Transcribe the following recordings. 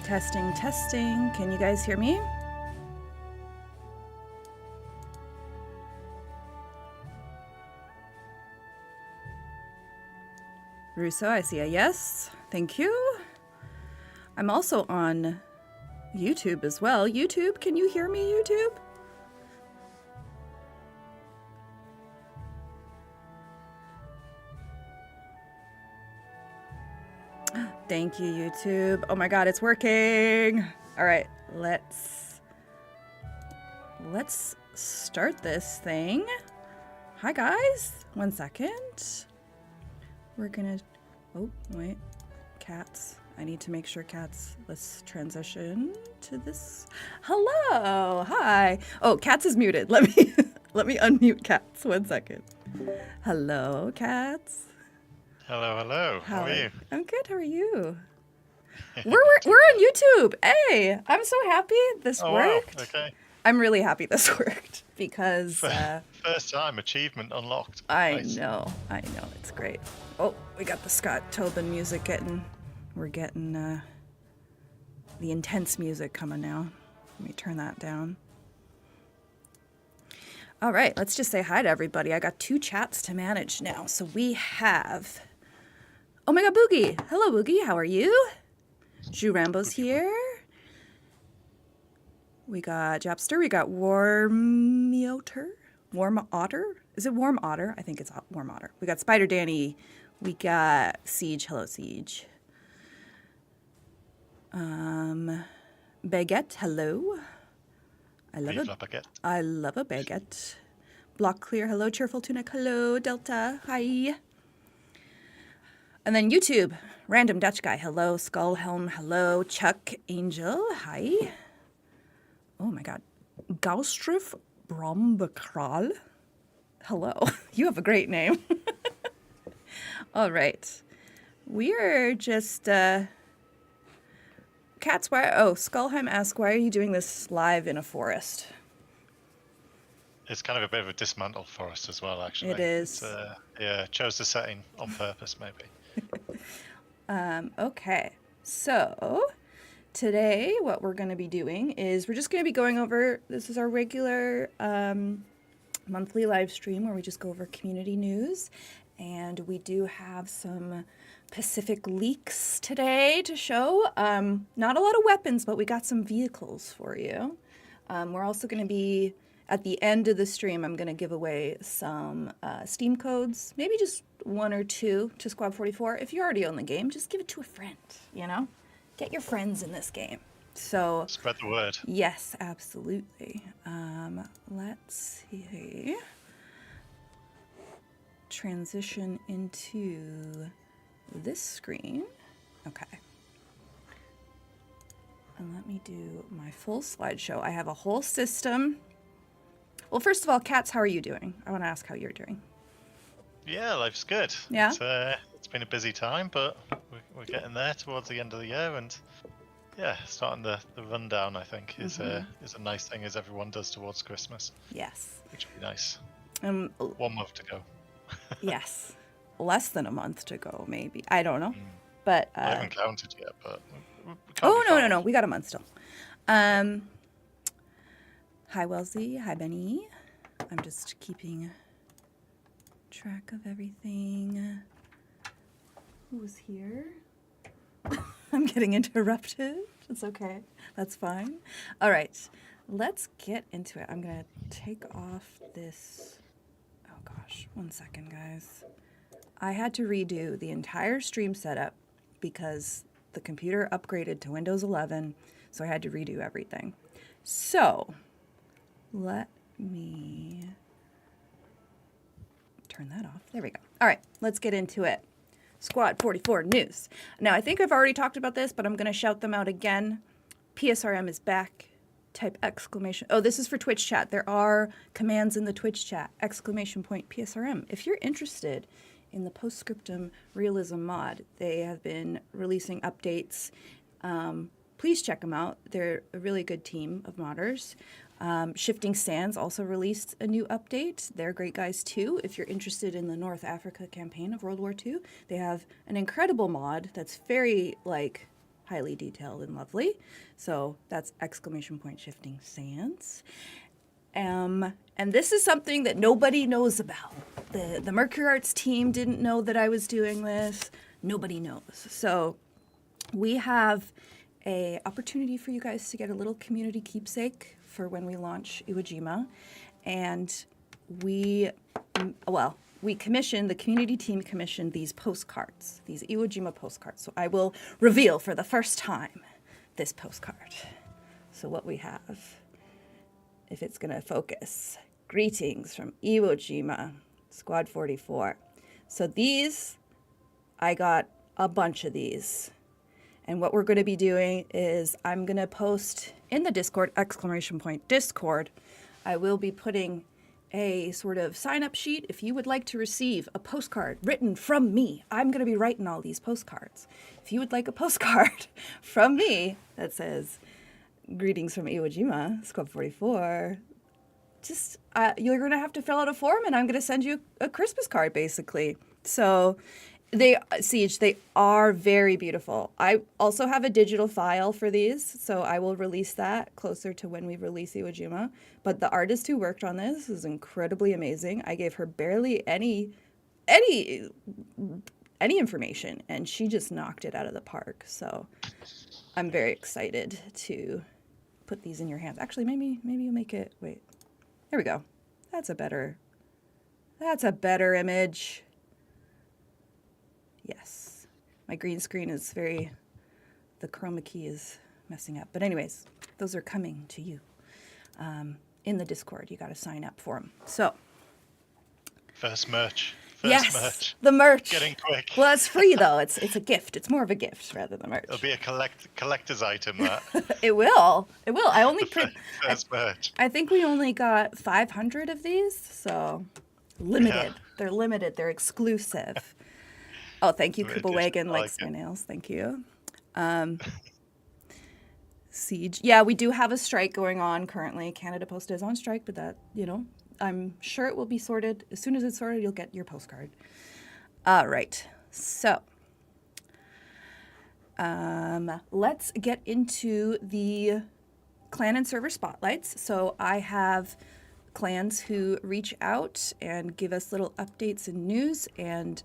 Testing, testing. Can you guys hear me? Russo, I see a yes. Thank you. I'm also on YouTube as well. YouTube, can you hear me, YouTube? Thank you, YouTube. Oh my God, it's working. All right, let's start this thing. Hi, guys. 1 second. We're gonna, oh, wait, Katz. I need to make sure Katz, let's transition to this. Hello, hi. Oh, Katz is muted. Let me unmute Katz. 1 second. Hello, Katz. Hello, hello. How are you? I'm good. How are you? we're on YouTube. Hey, I'm so happy this worked. Wow. Okay. I'm really happy this worked because first time achievement unlocked. I Nice. know. It's great. Oh, we got the Scott Tobin music we're getting the intense music coming now. Let me turn that down. All right, let's just say hi to everybody. I got 2 chats to manage now. So we have, oh my God, Boogie. Hello, Boogie. How are you? Ju Rambo's here. We got Japster. We got Warm Otter. Is it Warm Otter? I think it's Warm Otter. We got Spider Danny. We got Siege. Hello, Siege. Baguette. Hello. I love a baguette. Block Clear. Hello, Cheerful Tunic. Hello, Delta. Hi. And then YouTube. Random Dutch Guy. Hello, Skullhelm. Hello, Chuck Angel. Hi. Oh my God. Gaustrif Brombekral. Hello. You have a great name. All right. We are just, Katz, Skullheim asks, why are you doing this live in a forest? It's kind of a bit of a dismantled forest as well, actually. It is. Yeah, chose the setting on purpose, maybe. Okay. So today what we're going to be doing is we're just going to be going over, this is our regular monthly live stream where we just go over community news. And we do have some Pacific leaks today to show. Not a lot of weapons, but we got some vehicles for you. We're also going to be, at the end of the stream, I'm going to give away some Steam codes, maybe just 1 or 2 to Squad 44. If you already own the game, just give it to a friend, you know? Get your friends in this game. So spread the word. Yes, absolutely. Let's see. Transition into this screen. Okay. And let me do my full slideshow. I have a whole system. Well, first of all, Katz, how are you doing? I want to ask how you're doing. Yeah, life's good. Yeah? It's been a busy time, but we're getting there towards the end of the year, and yeah, starting the rundown, I think, is a nice thing, as everyone does towards Christmas. Yes. Which would be nice. 1 month to go. Yes. Less than a month to go, maybe. I don't know. But I haven't counted yet, but no. We got a month still. Hi, Wellesley. Hi, Benny. I'm just keeping track of everything. Who's here? I'm getting interrupted. It's okay. That's fine. All right. Let's get into it. I'm going to take off this. Oh, gosh. 1 second, guys. I had to redo the entire stream setup because the computer upgraded to Windows 11, so I had to redo everything. So, let me turn that off. There we go. All right, let's get into it. Squad 44 news. Now, I think I've already talked about this, but I'm going to shout them out again. PSRM is back. Type exclamation. Oh, this is for Twitch chat. There are commands in the Twitch chat. Exclamation point PSRM. If you're interested in the Postscriptum Realism mod, they have been releasing updates. Please check them out. They're a really good team of modders. Shifting Sands also released a new update. They're great guys too. If you're interested in the North Africa campaign of World War II, they have an incredible mod that's very highly detailed and lovely. So that's exclamation point shifting sands. And this is something that nobody knows about. The Mercury Arts team didn't know that I was doing this. Nobody knows. So we have a opportunity for you guys to get a little community keepsake for when we launch Iwo Jima. And the community team commissioned these postcards, these Iwo Jima postcards. So I will reveal for the first time this postcard. So what we have, if it's going to focus, greetings from Iwo Jima, Squad 44. So these, I got a bunch of these. And what we're going to be doing is I'm going to post in the Discord, exclamation point Discord, I will be putting a sort of sign-up sheet if you would like to receive a postcard written from me. I'm going to be writing all these postcards. If you would like a postcard from me that says, greetings from Iwo Jima, Squad 44, just you're going to have to fill out a form and I'm going to send you a Christmas card, basically. So they are very beautiful. I also have a digital file for these, so I will release that closer to when we release Iwo Jima. But the artist who worked on this is incredibly amazing. I gave her barely any information, and she just knocked it out of the park. So I'm very excited to put these in your hands. Actually, maybe you make it. Wait, there we go. That's a better image. Yes, my green screen is the chroma key is messing up. But anyways, those are coming to you in the Discord. You got to sign up for them. So First merch. Merch. The merch. Getting quick. Well, it's free though. It's a gift. It's more of a gift rather than merch. It'll be a collector's item, that. It will. I only first merch. I think we only got 500 of these, so limited. Yeah. They're limited. They're exclusive. Oh, thank you, Koopa Wagon likes my nails. Thank you. Siege. Yeah, we do have a strike going on currently. Canada Post is on strike, but that, I'm sure it will be sorted. As soon as it's sorted, you'll get your postcard. All right. So let's get into the clan and server spotlights. So I have clans who reach out and give us little updates and news. And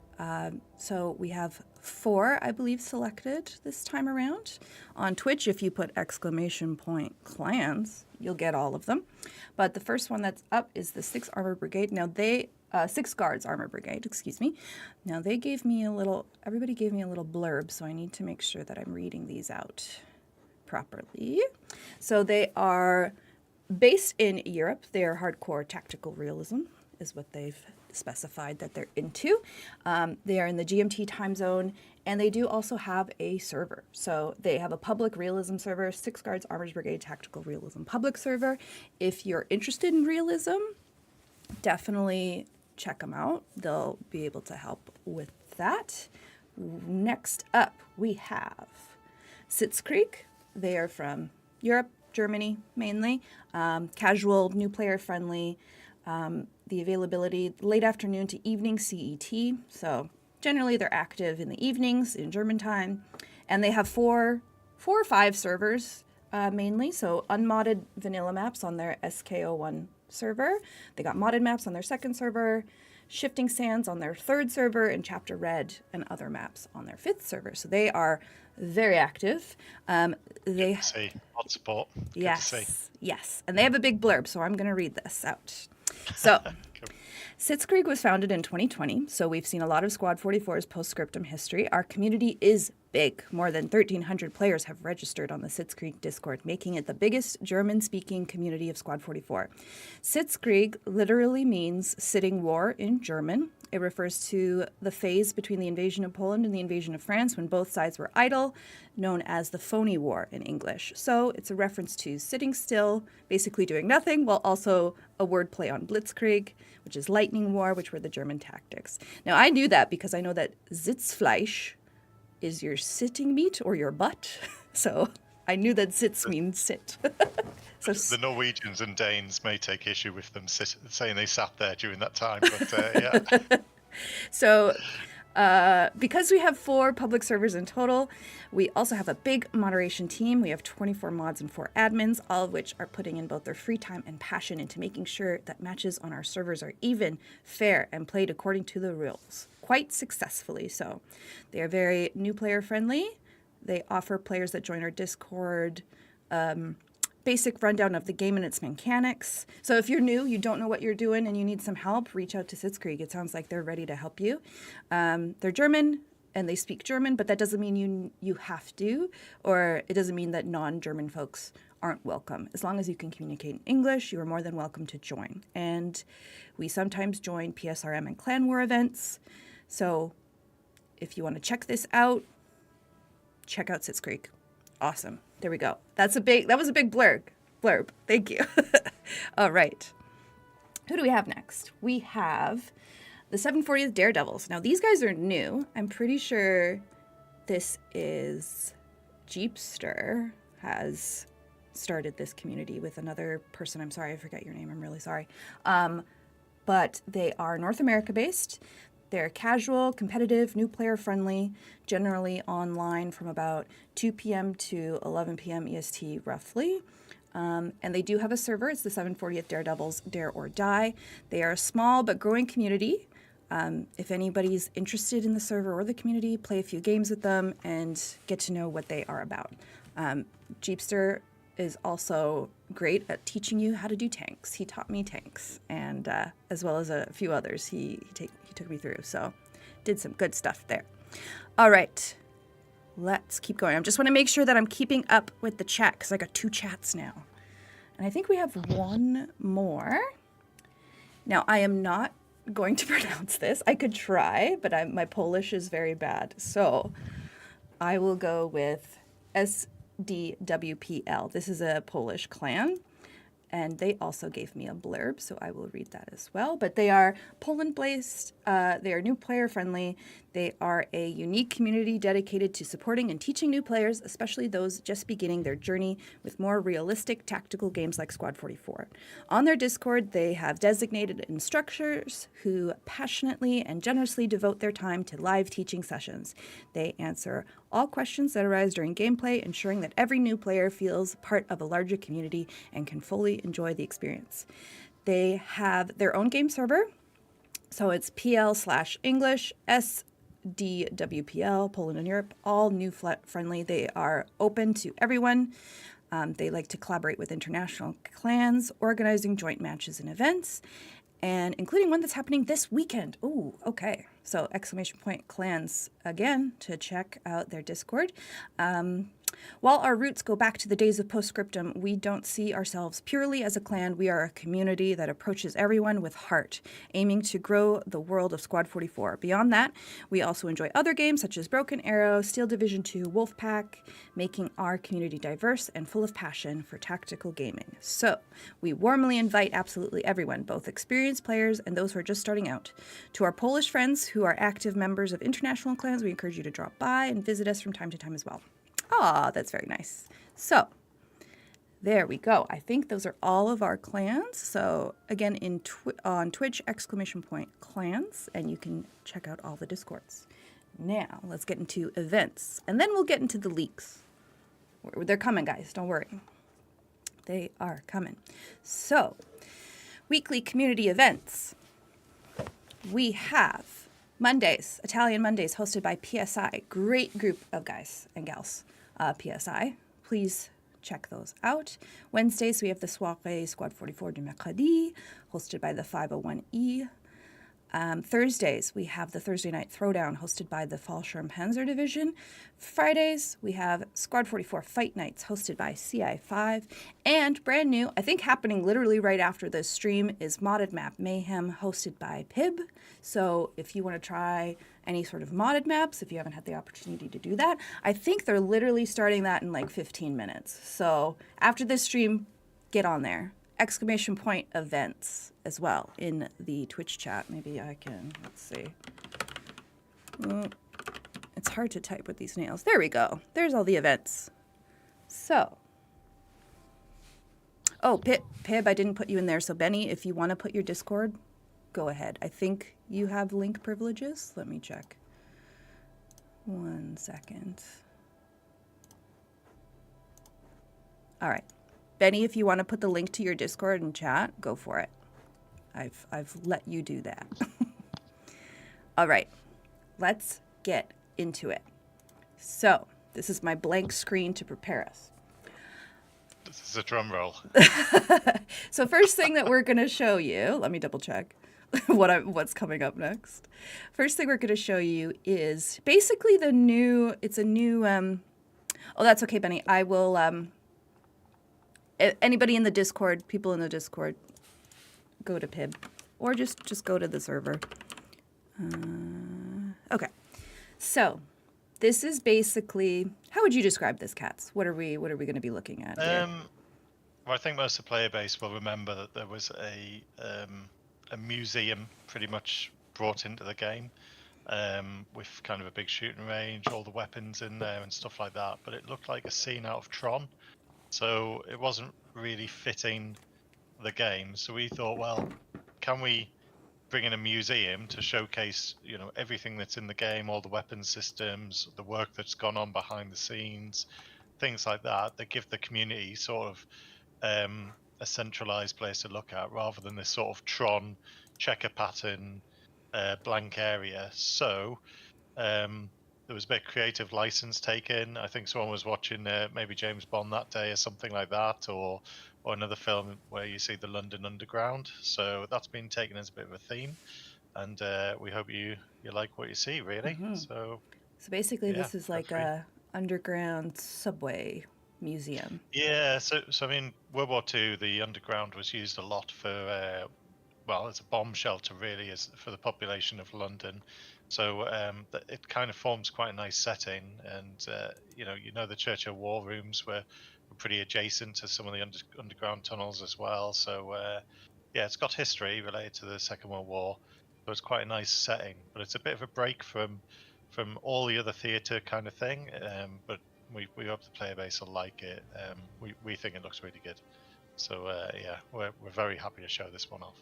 so we have 4, I believe, selected this time around. On Twitch, if you put exclamation point clans, you'll get all of them. But the first one that's up is the 6th Armored Brigade. Now 6 Guards Armored Brigade, excuse me. Now everybody gave me a little blurb, so I need to make sure that I'm reading these out properly. So they are based in Europe. They are hardcore tactical realism, is what they've specified that they're into. They are in the GMT time zone, and they do also have a server. So they have a public realism server, 6 Guards Armored Brigade Tactical Realism public server. If you're interested in realism, definitely check them out. They'll be able to help with that. Next up, we have Sitzkrieg. They are from Europe, Germany mainly, casual, new player friendly. The availability late afternoon to evening CET. So generally they're active in the evenings in German time, and they have 4 or 5 servers mainly. So unmodded vanilla maps on their SKO1 server. They got modded maps on their 2nd server, shifting sands on their 3rd server, and chapter red and other maps on their 5th server. So they are very active. They see hotspot. Yes, and they have a big blurb, so I'm going to read this out. So, cool. Sitzkrieg was founded in 2020, so we've seen a lot of Squad 44's postscriptum history. Our community is big. More than 1,300 players have registered on the Sitzkrieg Discord, making it the biggest German-speaking community of Squad 44. Sitzkrieg literally means sitting war in German. It refers to the phase between the invasion of Poland and the invasion of France when both sides were idle, known as the phony war in English. So it's a reference to sitting still, basically doing nothing, while also a wordplay on Blitzkrieg, which is lightning war, which were the German tactics. Now, I knew that because I know that Sitzfleisch is your sitting meat or your butt. So I knew that Sitz means sit. So the Norwegians and Danes may take issue with them saying they sat there during that time, but yeah. So Because we have 4 public servers in total, we also have a big moderation team. We have 24 mods and 4 admins, all of which are putting in both their free time and passion into making sure that matches on our servers are even, fair, and played according to the rules. Quite successfully so. They are very new player friendly. They offer players that join our Discord basic rundown of the game and its mechanics. So if you're new, you don't know what you're doing, and you need some help, reach out to Sitzkrieg. It sounds like they're ready to help you. They're German, and they speak German, but that doesn't mean you have to, or it doesn't mean that non-German folks aren't welcome. As long as you can communicate in English, you are more than welcome to join. And we sometimes join PSRM and Clan War events. So if you want to check this out, check out Sitzkrieg. Awesome. There we go. That was a big blurb. Thank you. All right. Who do we have next? We have the 740th Daredevils. Now, these guys are new. I'm pretty sure this is Jeepster has started this community with another person. I'm sorry, I forget your name. I'm really sorry. But they are North America based. They're casual, competitive, new player friendly, generally online from about 2 p.m. to 11 p.m. EST roughly. And they do have a server. It's the 740th Daredevils Dare or Die. They are a small but growing community. If anybody's interested in the server or the community, play a few games with them and get to know what they are about. Jeepster is also great at teaching you how to do tanks. He taught me tanks, and as well as a few others he took me through. So did some good stuff there. All right, let's keep going. I just want to make sure that I'm keeping up with the chat because I got 2 chats now. And I think we have one more. Now, I am not going to pronounce this. I could try, but my Polish is very bad. So I will go with SDWPL. This is a Polish clan, and they also gave me a blurb, so I will read that as well. But they are Poland-based. They are new player friendly. They are a unique community dedicated to supporting and teaching new players, especially those just beginning their journey with more realistic tactical games like Squad 44. On their Discord, they have designated instructors who passionately and generously devote their time to live teaching sessions. They answer all questions that arise during gameplay, ensuring that every new player feels part of a larger community and can fully enjoy the experience. They have their own game server, so it's PL/English, SDWPL, Poland and Europe, all new friendly. They are open to everyone. They like to collaborate with international clans, organizing joint matches and events, and including one that's happening this weekend. Ooh, okay. So !clans again to check out their Discord. While our roots go back to the days of Postscriptum, we don't see ourselves purely as a clan. We are a community that approaches everyone with heart, aiming to grow the world of Squad 44. Beyond that, we also enjoy other games such as Broken Arrow, Steel Division 2, Wolfpack, making our community diverse and full of passion for tactical gaming. So, we warmly invite absolutely everyone, both experienced players and those who are just starting out. To our Polish friends who are active members of international clans, we encourage you to drop by and visit us from time to time as well. Ah, that's very nice. So, there we go. I think those are all of our clans. So, again, on Twitch, !clans, and you can check out all the Discords. Now, let's get into events, and then we'll get into the leaks. They're coming, guys. Don't worry. They are coming. So, weekly community events. We have Mondays, Italian Mondays, hosted by PSI. Great group of guys and gals. PSI. Please check those out. Wednesdays, we have the Soirée Squad 44 du Mercredi, hosted by the 501E. Thursdays, we have the Thursday Night Throwdown, hosted by the Fallschirmpanzer Division. Fridays, we have Squad 44 Fight Nights, hosted by CI5. And brand new, I think happening literally right after this stream, is Modded Map Mayhem, hosted by Pib. So if you want to try any sort of modded maps, if you haven't had the opportunity to do that, I think they're literally starting that in like 15 minutes. So after this stream, get on there. !events as well in the Twitch chat. Maybe I can, let's see. It's hard to type with these nails. There we go. There's all the events. So. Oh, Pib, I didn't put you in there. So Benny, if you want to put your Discord, go ahead. I think you have link privileges. Let me check. 1 second. All right. Benny, if you want to put the link to your Discord in chat, go for it. I've let you do that. All right. Let's get into it. So, this is my blank screen to prepare us. This is a drum roll. So first thing that we're going to show you, let me double check what's coming up next. First thing we're going to show you is basically it's a new, oh, that's okay, Benny. I will, anybody in the Discord, people in the Discord, go to Pib or just go to the server. Okay. So this is basically, how would you describe this, Katz? What are we going to be looking at here? Well, I think most of the player base will remember that there was a museum pretty much brought into the game, with kind of a big shooting range, all the weapons in there and stuff like that. But it looked like a scene out of Tron, so it wasn't really fitting the game. So we thought, well, can we bring in a museum to showcase, everything that's in the game, all the weapon systems, the work that's gone on behind the scenes, things like that give the community sort of a centralized place to look at, rather than this sort of Tron checker pattern blank area. So there was a bit of creative license taken. I think someone was watching maybe James Bond that day or something like that, or another film where you see the London Underground. So that's been taken as a bit of a theme, and we hope you like what you see, really. Mm-hmm. So basically, this is like a underground subway museum. Yeah, so I mean, World War II, the underground was used a lot for, well, as a bomb shelter, really, as for the population of London. So it kind of forms quite a nice setting, and the Churchill War rooms were pretty adjacent to some of the underground tunnels as well. So yeah, it's got history related to the Second World War, so it's quite a nice setting. But it's a bit of a break from all the other theatre kind of thing. But we hope the player base will like it. We think it looks really good. So yeah, we're very happy to show this one off.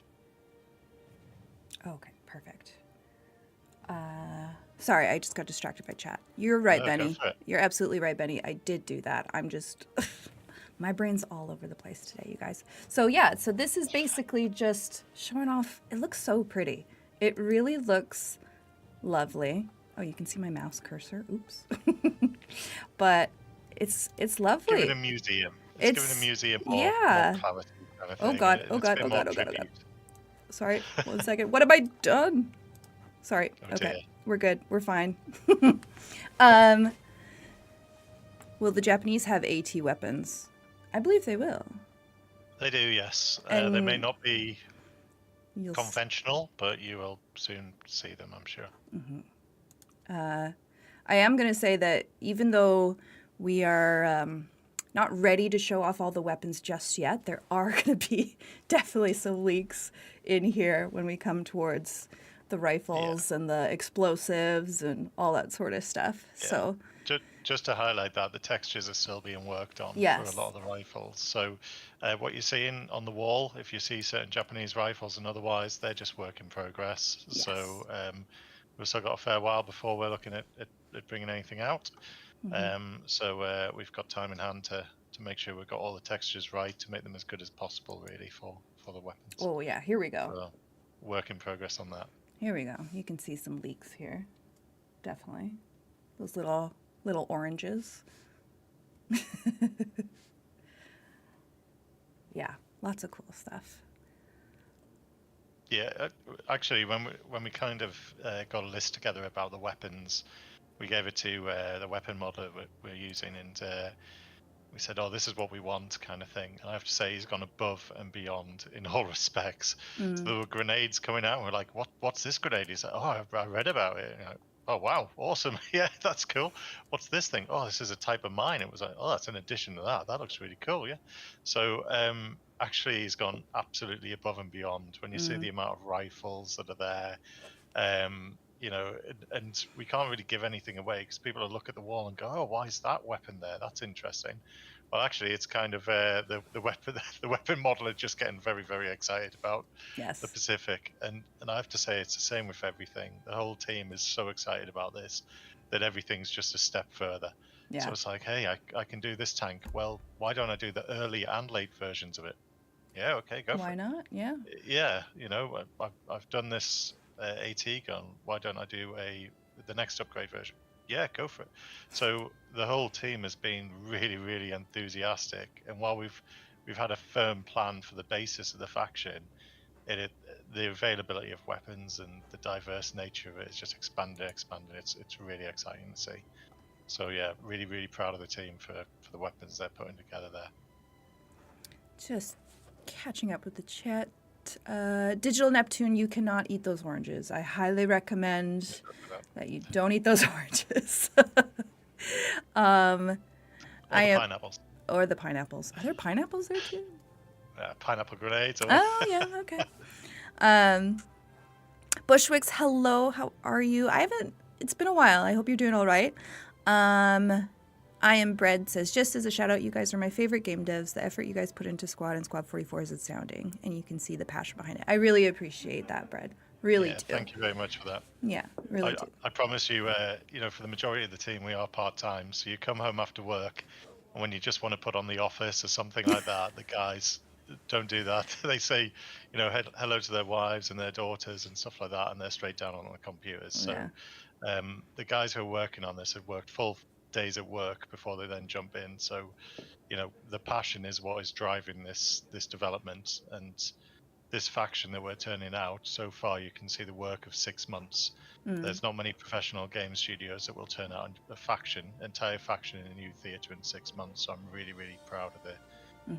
Okay, perfect. Sorry, I just got distracted by chat. You're right, Benny. You're absolutely right, Benny. I did do that. I'm just, my brain's all over the place today, you guys. So yeah, so this is basically just showing off. It looks so pretty. It really looks lovely. Oh, you can see my mouse cursor. Oops. But it's lovely. It's given a museum. It's given a museum more clarity kind of thing. Oh God. Sorry, 1 second. What have I done? Sorry. Okay, we're good. We're fine. Will the Japanese have AT weapons? I believe they will. They do, yes. They may not be conventional, but you will soon see them, I'm sure. Mm-hmm. I am going to say that even though we are not ready to show off all the weapons just yet, there are going to be definitely some leaks in here when we come towards the rifles and the explosives and all that sort of stuff. Yeah. So just to highlight that, the textures are still being worked on for a lot of the rifles. So what you're seeing on the wall, if you see certain Japanese rifles and otherwise, they're just work in progress. Yes. So we've still got a fair while before we're looking at bringing anything out. Mm-hmm. So we've got time in hand to make sure we've got all the textures right to make them as good as possible, really, for the weapons. Oh yeah, here we go. So, work in progress on that. Here we go. You can see some leaks here. Definitely. Those little oranges. Yeah, lots of cool stuff. Yeah, actually, when we kind of got a list together about the weapons, we gave it to the weapon model we're using, and we said, "Oh, this is what we want," kind of thing. And I have to say, he's gone above and beyond in all respects. So there were grenades coming out, and we're like, "What's this grenade?" He's like, "Oh, I read about it." And like, "Oh, wow, awesome! Yeah, that's cool. What's this thing? Oh, this is a type of mine." It was like, "Oh, that's an addition to that. That looks really cool." Yeah. So actually, he's gone absolutely above and beyond. When you see the amount of rifles that are there. And we can't really give anything away because people will look at the wall and go, "Oh, why is that weapon there? That's interesting." Well, actually, it's kind of the weapon model is just getting very, very excited about the Pacific, and I have to say it's the same with everything. The whole team is so excited about this. that everything's just a step further. Yeah. So it's like, hey, I can do this tank. Well, why don't I do the early and late versions of it? Yeah, okay, go for Why it. not? Yeah. Yeah, I've done this AT gun. Why don't I do the next upgrade version? Yeah, go for it. So the whole team has been really, really enthusiastic. And while we've had a firm plan for the basis of the faction, the availability of weapons and the diverse nature of it is just expanding. It's really exciting to see. So yeah, really, really proud of the team for the weapons they're putting together there. Just catching up with the chat. Digital Neptune, you cannot eat those oranges. I highly recommend that you don't eat those oranges. Pineapples. Or the pineapples. Are there pineapples there too? Pineapple grenades. Oh yeah, okay. Bushwicks, hello. How are you? It's been a while. I hope you're doing all right. I Am Bread says, just as a shout out, you guys are my favorite game devs. The effort you guys put into Squad and Squad 44 is astounding, and you can see the passion behind it. I really appreciate that, Bread. Really do. Thank you very much for that. Yeah, really do. I promise you, for the majority of the team, we are part-time. So you come home after work, and when you just want to put on The Office or something like that, the guys don't do that. They say, hello to their wives and their daughters and stuff like that, and they're straight down on the computers. So the guys who are working on this have worked full days at work before they then jump in. So, the passion is what is driving this development, and this faction that we're turning out. So far, you can see the work of 6 months. There's not many professional game studios that will turn out an entire faction in a new theater in 6 months. So I'm really, really proud of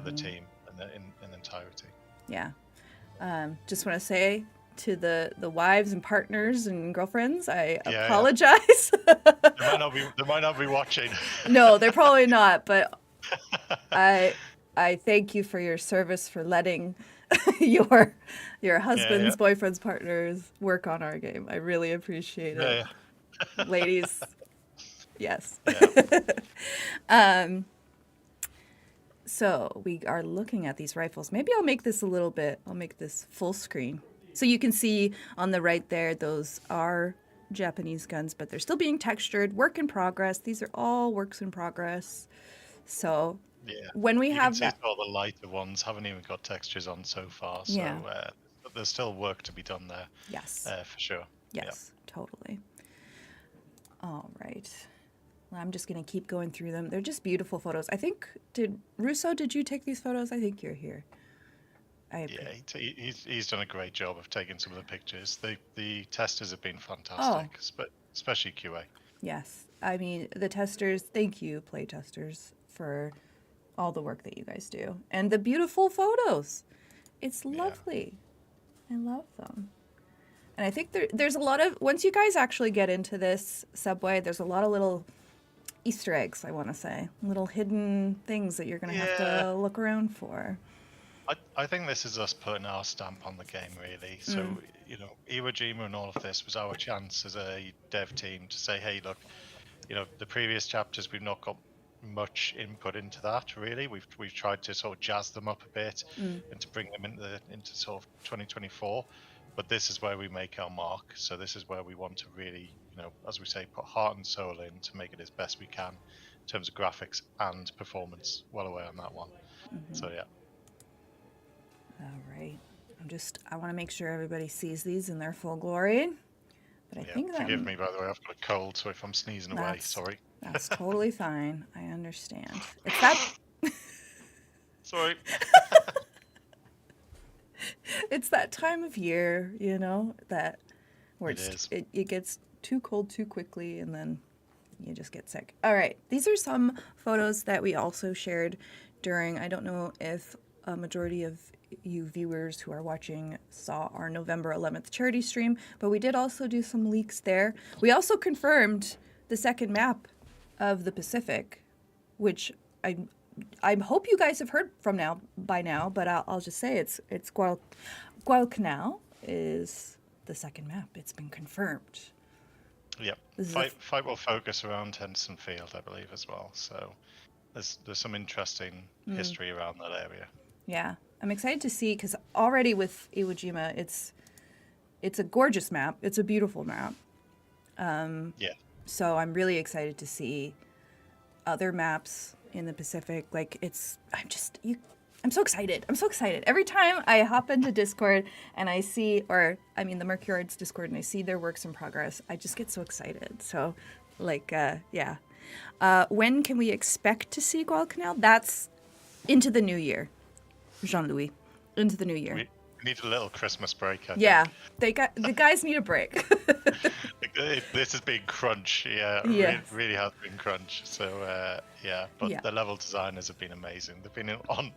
the team and in entirety. Yeah. Just want to say to the wives and partners and girlfriends, I apologize. They might not be watching. No, they're probably not, but I thank you for your service, for letting your husbands, boyfriends, partners work on our game. I really appreciate it. Ladies. Yes. So we are looking at these rifles. Maybe I'll make this full screen. So you can see on the right there, those are Japanese guns, but they're still being textured. Work in progress. These are all works in progress. So when we have that, all the lighter ones haven't even got textures on so far. So there's still work to be done there. Yes. For sure. Yes, totally. All right. Well, I'm just going to keep going through them. They're just beautiful photos. I think, Russo, did you take these photos? I think you're here. He's done a great job of taking some of the pictures. The testers have been fantastic, especially QA. Yes. I mean, the testers, thank you, play testers, for all the work that you guys do. And the beautiful photos. It's lovely. I love them. And I think there's a lot of, once you guys actually get into this subway, there's a lot of little Easter eggs, I want to say. Little hidden things that you're going to have to look around for. I think this is us putting our stamp on the game, really. So, Iwo Jima and all of this was our chance as a dev team to say, hey, look, the previous chapters, we've not got much input into that, really. We've tried to sort of jazz them up a bit and to bring them into sort of 2024. But this is where we make our mark. So this is where we want to really, as we say, put heart and soul in to make it as best we can in terms of graphics and performance. Well away on that one. So, yeah. All right. I want to make sure everybody sees these in their full glory. But I think that... Forgive me, by the way, I've got a cold, so if I'm sneezing away, sorry. That's totally fine. I understand. It's that... Sorry. It's that time of year, that where it gets too cold too quickly, and then you just get sick. All right. These are some photos that we also shared during, I don't know if a majority of you viewers who are watching saw our November 11th charity stream, but we did also do some leaks there. We also confirmed the second map of the Pacific, which I hope you guys have heard by now, but I'll just say it's Guadalcanal is the second map. It's been confirmed. Yep. Fight will focus around Henderson Field, I believe, as well. So there's some interesting history around that area. Yeah. I'm excited to see, because already with Iwo Jima, it's a gorgeous map. It's a beautiful map. So I'm really excited to see other maps in the Pacific. Like I'm so excited. I'm so excited. Every time I hop into Discord and I see, or I mean the Mercuriards Discord, and I see their works in progress, I just get so excited. So, like, yeah. When can we expect to see Guadalcanal? That's into the new year, Jean-Louis. Into the new year. We need a little Christmas break, I Yeah, think. the guys need a break. This has been crunch, yeah. Yes. Really has been crunch. So yeah, but Yeah. the level designers have been amazing. They've been on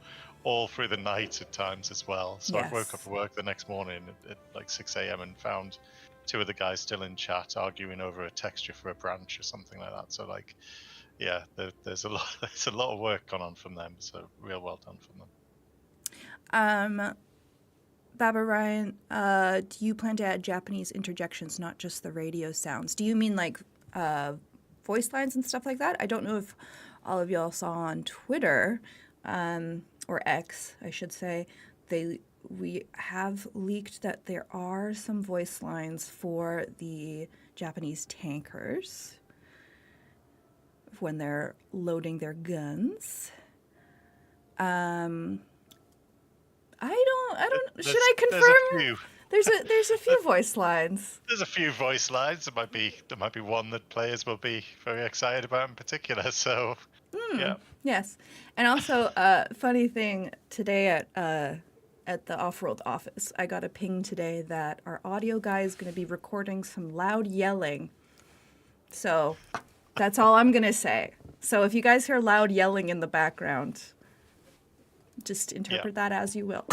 all through the night at times as well. So I woke up Yes. at work the next morning at like 6 a.m. and found two of the guys still in chat arguing over a texture for a branch or something like that. So like, yeah, there's a lot of work gone on from them. So real well done from them. Baba Ryan, do you plan to add Japanese interjections, not just the radio sounds? Do you mean like voice lines and stuff like that? I don't know if all of y'all saw on Twitter, or X, I should say, we have leaked that there are some voice lines for the Japanese tankers when they're loading their guns. I don't. Should I confirm? There's a few voice lines. There's a few voice lines. There might be one that players will be very excited about in particular. So, yeah. Yes, and also, funny thing today at the Off-World office, I got a ping today that our audio guy is going to be recording some loud yelling. So, that's all I'm gonna say. So if you guys hear loud yelling in the background, just interpret that as you will.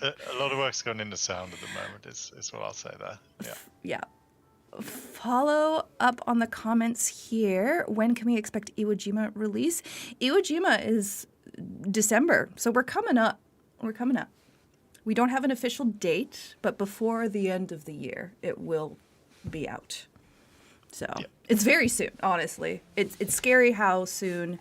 A lot of work's going into sound at the moment. Is what I'll say there. Yeah. Yeah. Follow up on the comments here. When can we expect Iwo Jima release? Iwo Jima is December, so we're coming up. We're coming up. We don't have an official date, but before the end of the year, it will be out. So it's very soon, honestly. It's scary how soon.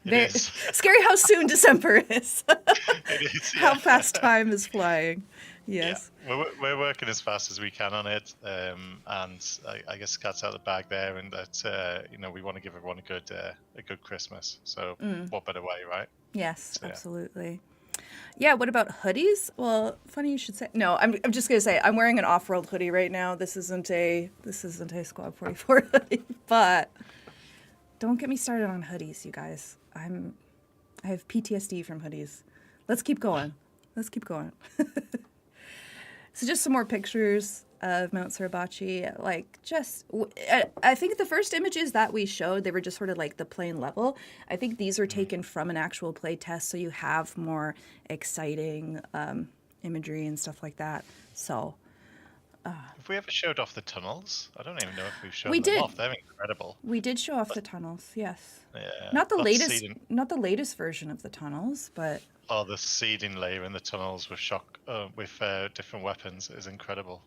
It is. Scary how soon December is. It is. How Yeah. fast time is flying. Yes. Yeah. We're working as fast as we can on it, and I guess the cat's out of the bag there, and that we want to give everyone a good Christmas. So what better way, right? Yes, So, yeah. absolutely. Yeah, what about hoodies? Well, funny you should say. No, I'm just gonna say I'm wearing an off-world hoodie right now. This isn't a Squad 44 hoodie, but don't get me started on hoodies, you guys. I have PTSD from hoodies. Let's keep going. So just some more pictures of Mount Suribachi. Like I think the first images that we showed, they were just sort of like the plain level. I think these are taken from an actual play test, so you have more exciting imagery and stuff like that. So Have we ever showed off the tunnels? I don't even know if we've shown We them did. off. They're incredible. we did show off the tunnels, yes. Yeah. Not the That latest, seeding- not the latest version of the tunnels, but Oh, the seeding layer in the tunnels with different weapons is incredible.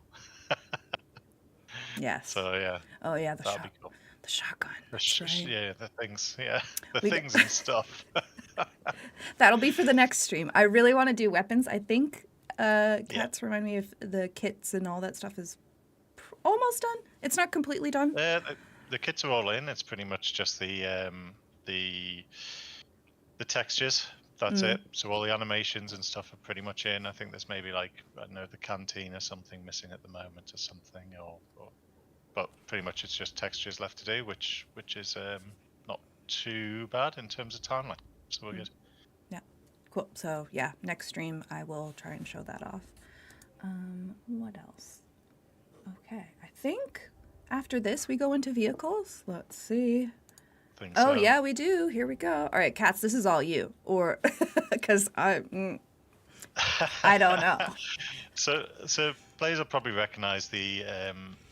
yes. So yeah, Oh yeah, that'll be cool. the shotgun. That's right. Yeah, the things. Yeah, the We- things and stuff. That'll be for the next stream. I really want to do weapons. I think Katz remind me if the kits and all that stuff is almost done. It's not completely done. The kits are all in. It's pretty much just the textures. That's it. So all the animations and stuff are pretty much in. I think there's maybe like, I don't know, the canteen or something missing at the moment or something, but pretty much it's just textures left to do, which is not too bad in terms of timeline. So we're good. Yeah, cool. So yeah, next stream I will try and show that off. What else? Okay, I think after this we go into vehicles. Let's see. Think Oh so. yeah, we do. Here we go. All right, Katz, this is all you, or because I don't know. So players will probably recognise the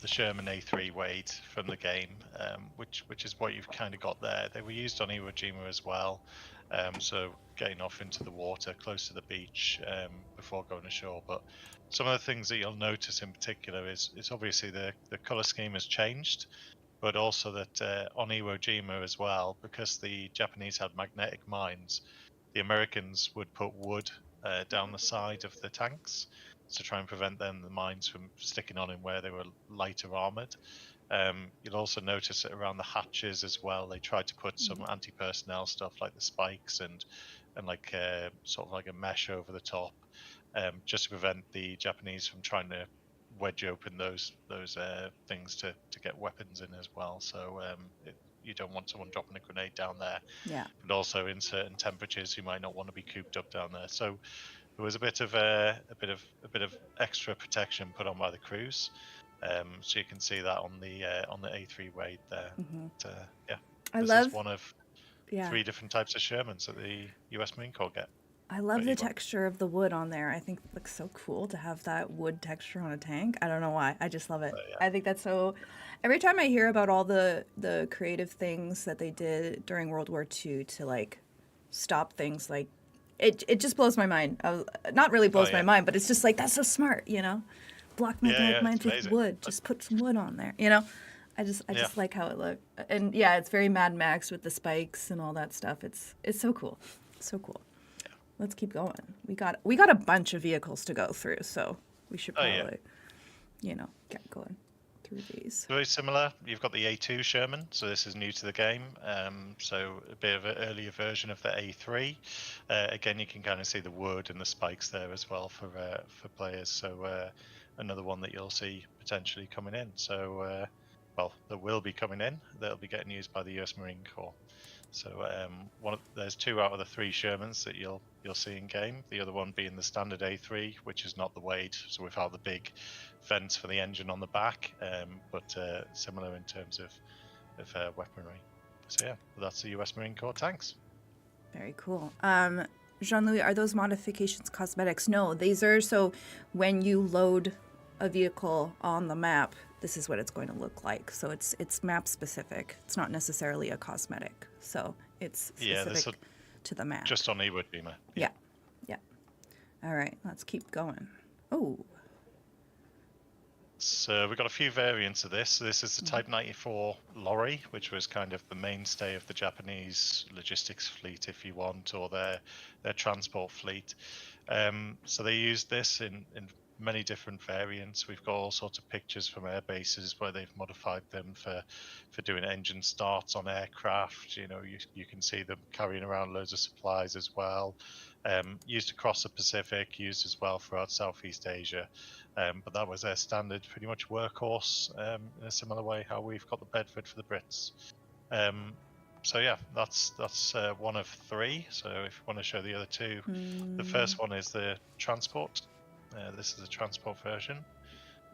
Sherman A3 Wade from the game, which is what you've kind of got there. They were used on Iwo Jima as well, so getting off into the water close to the beach before going ashore. But some of the things that you'll notice in particular is obviously the colour scheme has changed, but also that on Iwo Jima as well, because the Japanese had magnetic mines, the Americans would put wood down the side of the tanks to try and prevent the mines from sticking on in where they were lighter armoured. You'll also notice it around the hatches as well. They tried to put some anti-personnel stuff like the spikes and like sort of like a mesh over the top, just to prevent the Japanese from trying to wedge open those things to get weapons in as well. So you don't want someone dropping a grenade down there. Yeah. But also in certain temperatures, you might not want to be cooped up down there. So there was a bit of extra protection put on by the crews. So you can see that on the A3 raid there. Yeah, I this love. is one of Yeah. 3 different types of Shermans that the U.S. Marine Corps get. I love But the you go. texture of the wood on there. I think it looks so cool to have that wood texture on a tank. I don't know why. I just love it. Yeah. I think that's so. Every time I hear about all the creative things that they did during World War II to like stop things, like it just blows my mind. Not really blows my yeah. mind, but it's just like that's so smart, you know. Block magnetic it's mines with amazing. wood. Just put some wood on there, you know. I just like how it looked, and yeah, it's very Mad Max with the spikes and all that stuff. It's so cool, so cool. Let's keep going. We got a bunch of vehicles to go through, so we should probably, you know, get going through these. Very similar. You've got the A2 Sherman, so this is new to the game. So a bit of an earlier version of the A3. Again, you can kind of see the wood and the spikes there as well for players. So another one that you'll see potentially coming in. So well, that will be coming in. That'll be getting used by the U.S. Marine Corps. So there's 2 out of the 3 Shermans that you'll see in game. The other one being the standard A3, which is not the Wade, so without the big vents for the engine on the back, but similar in terms of weaponry. So yeah, that's the U.S. Marine Corps tanks. Very cool. Jean-Louis, are those modifications cosmetics? No, these are so when you load a vehicle on the map, this is what it's going to look like. So it's map specific. It's not necessarily a cosmetic. So it's specific to the map. Just on Iwo Jima. Yeah. All right, let's keep going. Oh. So we've got a few variants of this. So this is the Type 94 lorry, which was kind of the mainstay of the Japanese logistics fleet, if you want, or their transport fleet. So they used this in many different variants. We've got all sorts of pictures from air bases where they've modified them for doing engine starts on aircraft. You know, you can see them carrying around loads of supplies as well. Used across the Pacific, used as well throughout Southeast Asia. But that was their standard, pretty much workhorse, in a similar way how we've got the Bedford for the Brits. So yeah, that's one of 3. So if you want to show the other 2, the first one is the transport. This is the transport version.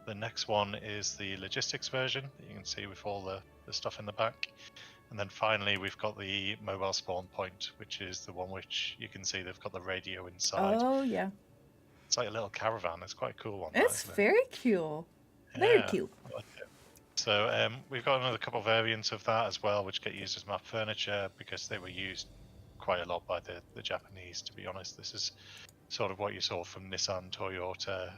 The next one is the logistics version that you can see with all the stuff in the back. And then finally, we've got the mobile spawn point, which is the one which you can see they've got the radio inside. Oh, yeah. It's like a little caravan. It's quite a cool one. It's very cute. Very cute. I like it. So we've got another couple of variants of that as well, which get used as map furniture because they were used quite a lot by the Japanese, to be honest. This is sort of what you saw from Nissan, Toyota,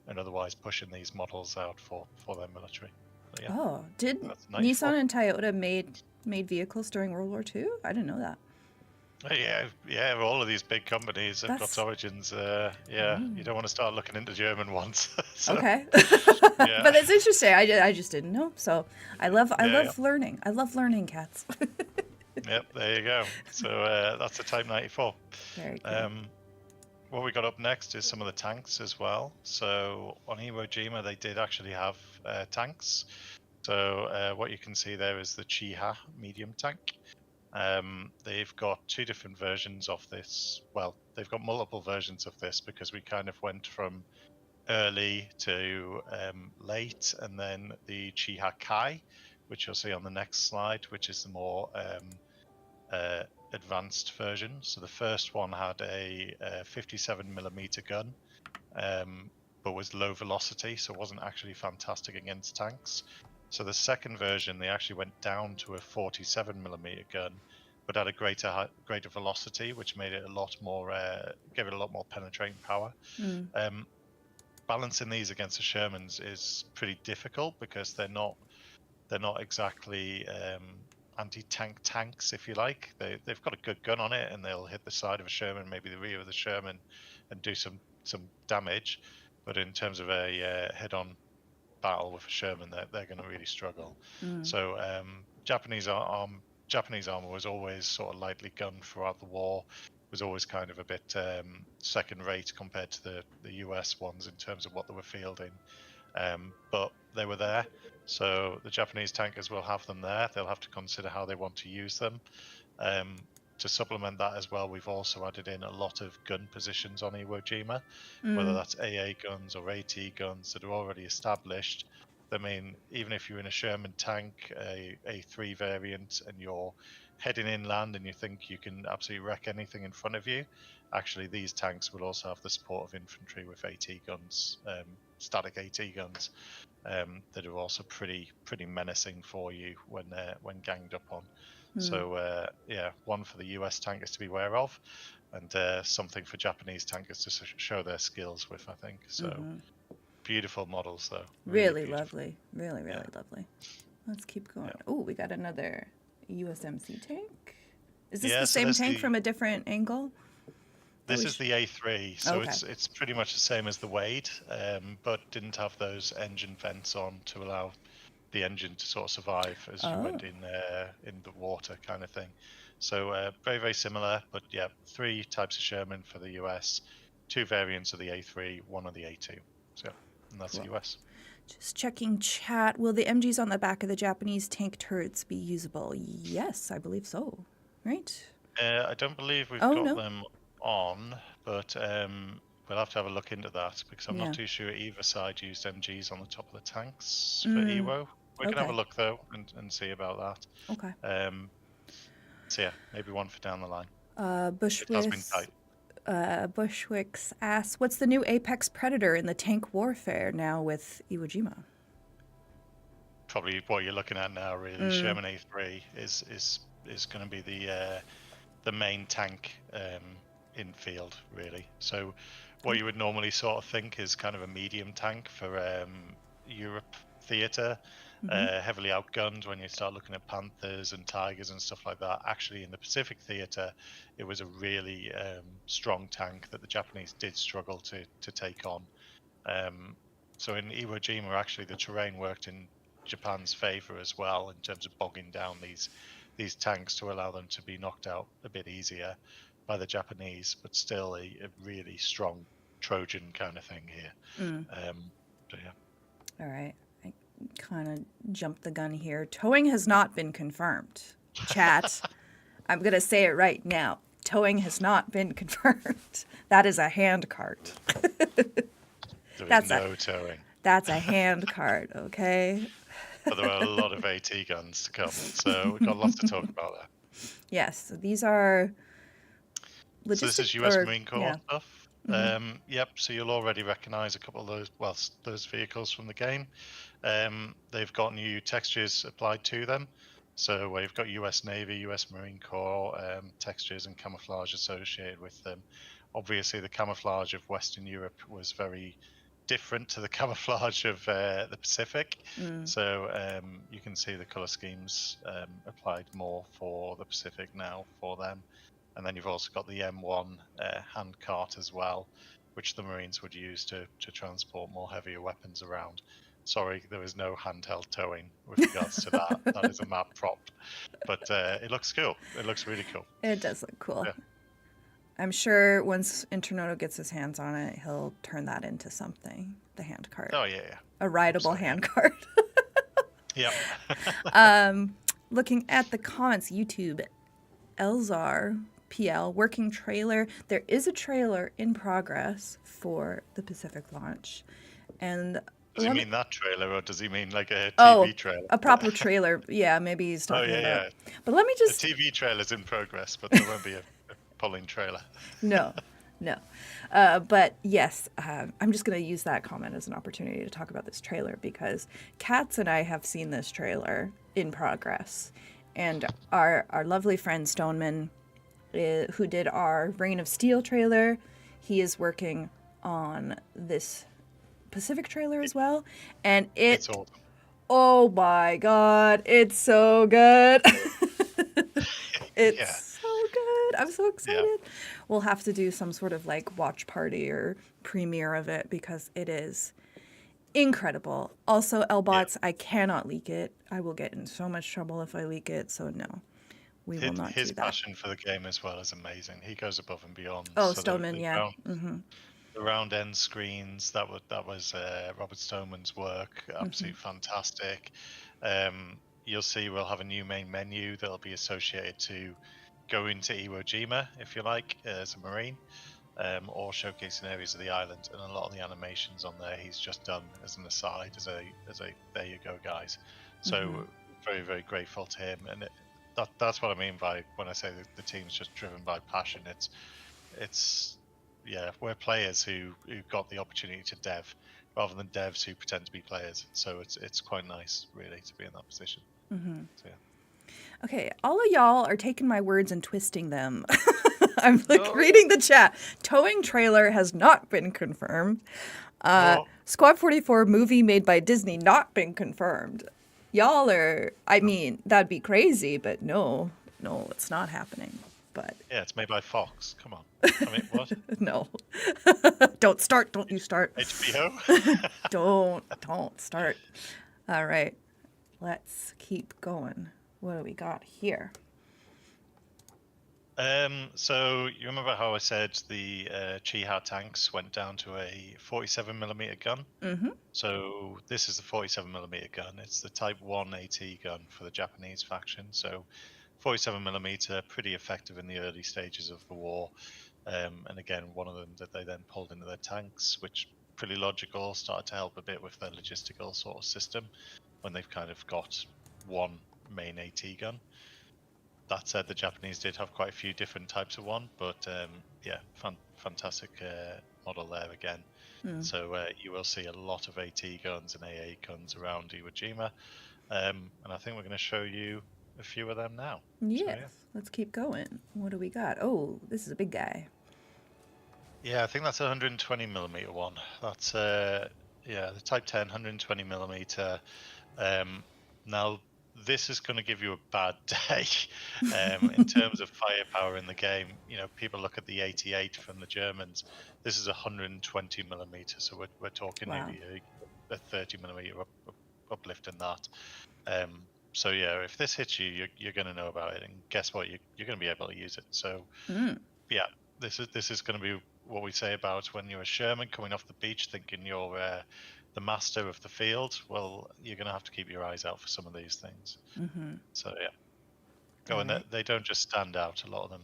and otherwise pushing these models out for their military. But yeah, oh, did Nissan and Toyota made vehicles during World War II? I didn't know that. Yeah. All of these big companies have got origins. You don't want to start looking into German ones. So, okay, but it's interesting. I just didn't know. So I love learning. I love learning, Katz. Yep, there you go. So that's the Type 94. Very cool. What we got up next is some of the tanks as well. So on Iwo Jima, they did actually have tanks. So what you can see there is the Chiha medium tank. They've got 2 different versions of this. Well, they've got multiple versions of this because we kind of went from early to late, and then the Chiha Kai, which you'll see on the next slide, which is the more advanced version. So the first one had a 57mm gun, but was low velocity, so it wasn't actually fantastic against tanks. So the second version, they actually went down to a 47mm gun, but had a greater velocity, which made it a lot more, gave it a lot more penetrating power. Balancing these against the Shermans is pretty difficult because they're not exactly anti-tank tanks, if you like. They've got a good gun on it, and they'll hit the side of a Sherman, maybe the rear of the Sherman, and do some damage. But in terms of a head-on battle with a Sherman, they're going to really struggle. Mm. So Japanese armor was always sort of lightly gunned throughout the war. Was always kind of a bit second rate compared to the US ones in terms of what they were fielding. But they were there, so the Japanese tankers will have them there. They'll have to consider how they want to use them. To supplement that as well, we've also added in a lot of gun positions on Iwo Jima, whether that's AA guns or AT guns that are already established. I mean, even if you're in a Sherman tank, a A3 variant, and you're heading inland and you think you can absolutely wreck anything in front of you, actually these tanks will also have the support of infantry with AT guns, static AT guns, that are also pretty menacing for you when ganged up on. So yeah, one for the US tankers to be aware of, and something for Japanese tankers to show their skills with, I think. So beautiful models, though. Really beautiful. lovely. Really lovely. Let's keep going. Oh, we got another USMC tank. Is this the same tank from a different angle? This is the A3, so Okay. it's pretty much the same as the Wade, but didn't have those engine vents on to allow the engine to sort of survive as you went in the water, kind of thing. So very similar, but yeah, 3 types of Sherman for the US, 2 variants of the A3, 1 of the A2. So, and that's the US. Just checking chat. Will the MGs on the back of the Japanese tank turrets be usable? Yes, I believe so. Right? I don't believe we've got them on, but we'll have to have a look into that, because I'm not too sure either side used MGs on the top of the tanks for Iwo. We can have a look though and see about that. Okay. So yeah, maybe one for down the line. Bushwick's asks, what's the new apex predator in the tank warfare now with Iwo Jima? Probably what you're looking at now, really. Sherman A3 is going to be the main tank in field, really. So what you would normally sort of think is kind of a medium tank for Europe theatre, heavily outgunned when you start looking at Panthers and Tigers and stuff like that. Actually, in the Pacific theatre, it was a really strong tank that the Japanese did struggle to take on. So in Iwo Jima, actually, the terrain worked in Japan's favour as well, in terms of bogging down these tanks to allow them to be knocked out a bit easier by the Japanese, but still a really strong Trojan kind of thing here. So yeah. All right. I kind of jumped the gun here. Towing has not been confirmed. Chat. I'm going to say it right now. Towing has not been confirmed. That is a hand cart. There's no towing. That's a hand cart, okay? But there are a lot of AT guns to come, so we've got lots to talk about there. Yes, so these are logistics. So this is US Marine Corps stuff. Yep, so you'll already recognise a couple of those vehicles from the game. They've got new textures applied to them. So we've got US Navy, US Marine Corps textures and camouflage associated with them. Obviously, the camouflage of Western Europe was very different to the camouflage of the Pacific. So you can see the colour schemes applied more for the Pacific now for them. And then you've also got the M1 hand cart as well, which the Marines would use to transport more heavier weapons around. Sorry, there is no handheld towing with regards to that. That is a map prop. But it looks cool. It looks really cool. It does look cool. Yeah. I'm sure once Internoto gets his hands on it, he'll turn that into something, the hand cart. Oh, yeah. A rideable hand cart. Yep. Looking at the comments, YouTube, Elzar PL, working trailer. There is a trailer in progress for the Pacific launch. And does he mean that trailer, or does he mean like a TV trailer? A proper trailer. Yeah, maybe he's talking about. Yeah. But let me just. The TV trailer's in progress, but there won't be a pulling trailer. No. But yes, I'm just going to use that comment as an opportunity to talk about this trailer, because Katz and I have seen this trailer in progress. And our lovely friend Stoneman, who did our Reign of Steel trailer, he is working on this Pacific trailer as well. And it's awesome. Oh my God, it's so good. It's so good. I'm so excited. Yeah. We'll have to do some sort of like watch party or premiere of it, because it is incredible. Also, Yeah. Lbots, I cannot leak it. I will get in so much trouble if I leak it, so no, we will not His do that. passion for the game as well is amazing. He goes above and beyond. Oh, So Stoneman, yeah. the round end screens, that was Robert Stoneman's work. Absolutely fantastic. You'll see we'll have a new main menu that'll be associated to going to Iwo Jima, if you like, as a marine, or showcasing areas of the island. And a lot of the animations on there he's just done as an aside, as a there you go, guys. So very, very grateful to him. And that's what I mean by when I say that the team's just driven by passion. It's yeah, we're players who got the opportunity to dev rather than devs who pretend to be players. So it's quite nice, really, to be in that position. So yeah. Okay, all of y'all are taking my words and twisting them. I'm like reading the chat. Towing trailer has not been confirmed. Squad 44 movie made by Disney not been confirmed. Y'all are, I mean, that'd be crazy, but no, it's not happening. But yeah, it's made by Fox. Come on. I mean, what? no. Don't start. Don't you start. HBO? Don't start. All right. Let's keep going. What do we got here? So you remember how I said the Chiha tanks went down to a 47mm gun? So this is the 47mm gun. It's the Type 1 AT gun for the Japanese faction. So 47mm, pretty effective in the early stages of the war. And again, one of them that they then pulled into their tanks, which pretty logical, started to help a bit with their logistical sort of system when they've kind of got one main AT gun. That said, the Japanese did have quite a few different types of one, but yeah, fantastic model there again. So you will see a lot of AT guns and AA guns around Iwo Jima, and I think we're going to show you a few of them now. Yes, so, yeah. Let's keep going. What do we got? Oh, this is a big guy. Yeah, I think that's a 120mm one. That's yeah, the Type 10 120mm. Now this is going to give you a bad day in terms of firepower in the game. You know, people look at the 88 from the Germans. This is 120mm, so we're talking maybe a 30mm uplift in that. So yeah, if this hits you, you're going to know about it, and guess what? You're going to be able to use it. So yeah, this is going to be what we say about when you're a Sherman coming off the beach thinking you're the master of the field. Well, you're going to have to keep your eyes out for some of these things. So yeah. Oh, and they don't just stand out. A lot of them,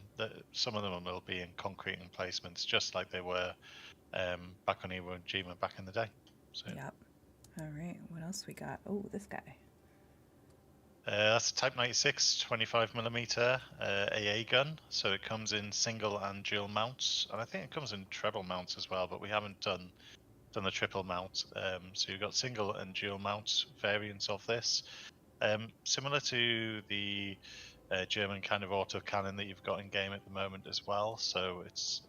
some of them will be in concrete emplacements, just like they were back on Iwo Jima back in the day. So, yep. All right. What else we got? Oh, this guy. That's a Type 96 25mm AA gun. So it comes in single and dual mounts, and I think it comes in treble mounts as well. But we haven't done the triple mount. So you've got single and dual mount variants of this, similar to the German kind of autocannon that you've got in game at the moment as well. So it's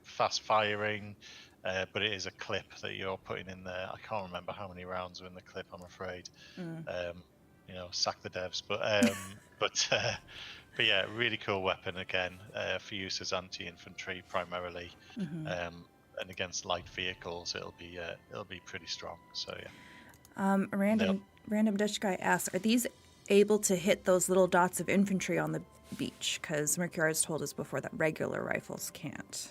fast firing, but it is a clip that you're putting in there. I can't remember how many rounds are in the clip, I'm afraid. You know, sack the devs, but yeah, really cool weapon again for use as anti-infantry primarily, and against light vehicles it'll be pretty strong. So yeah. Random Dutch guy asks, are these able to hit those little dots of infantry on the beach? Because Mercury has told us before that regular rifles can't.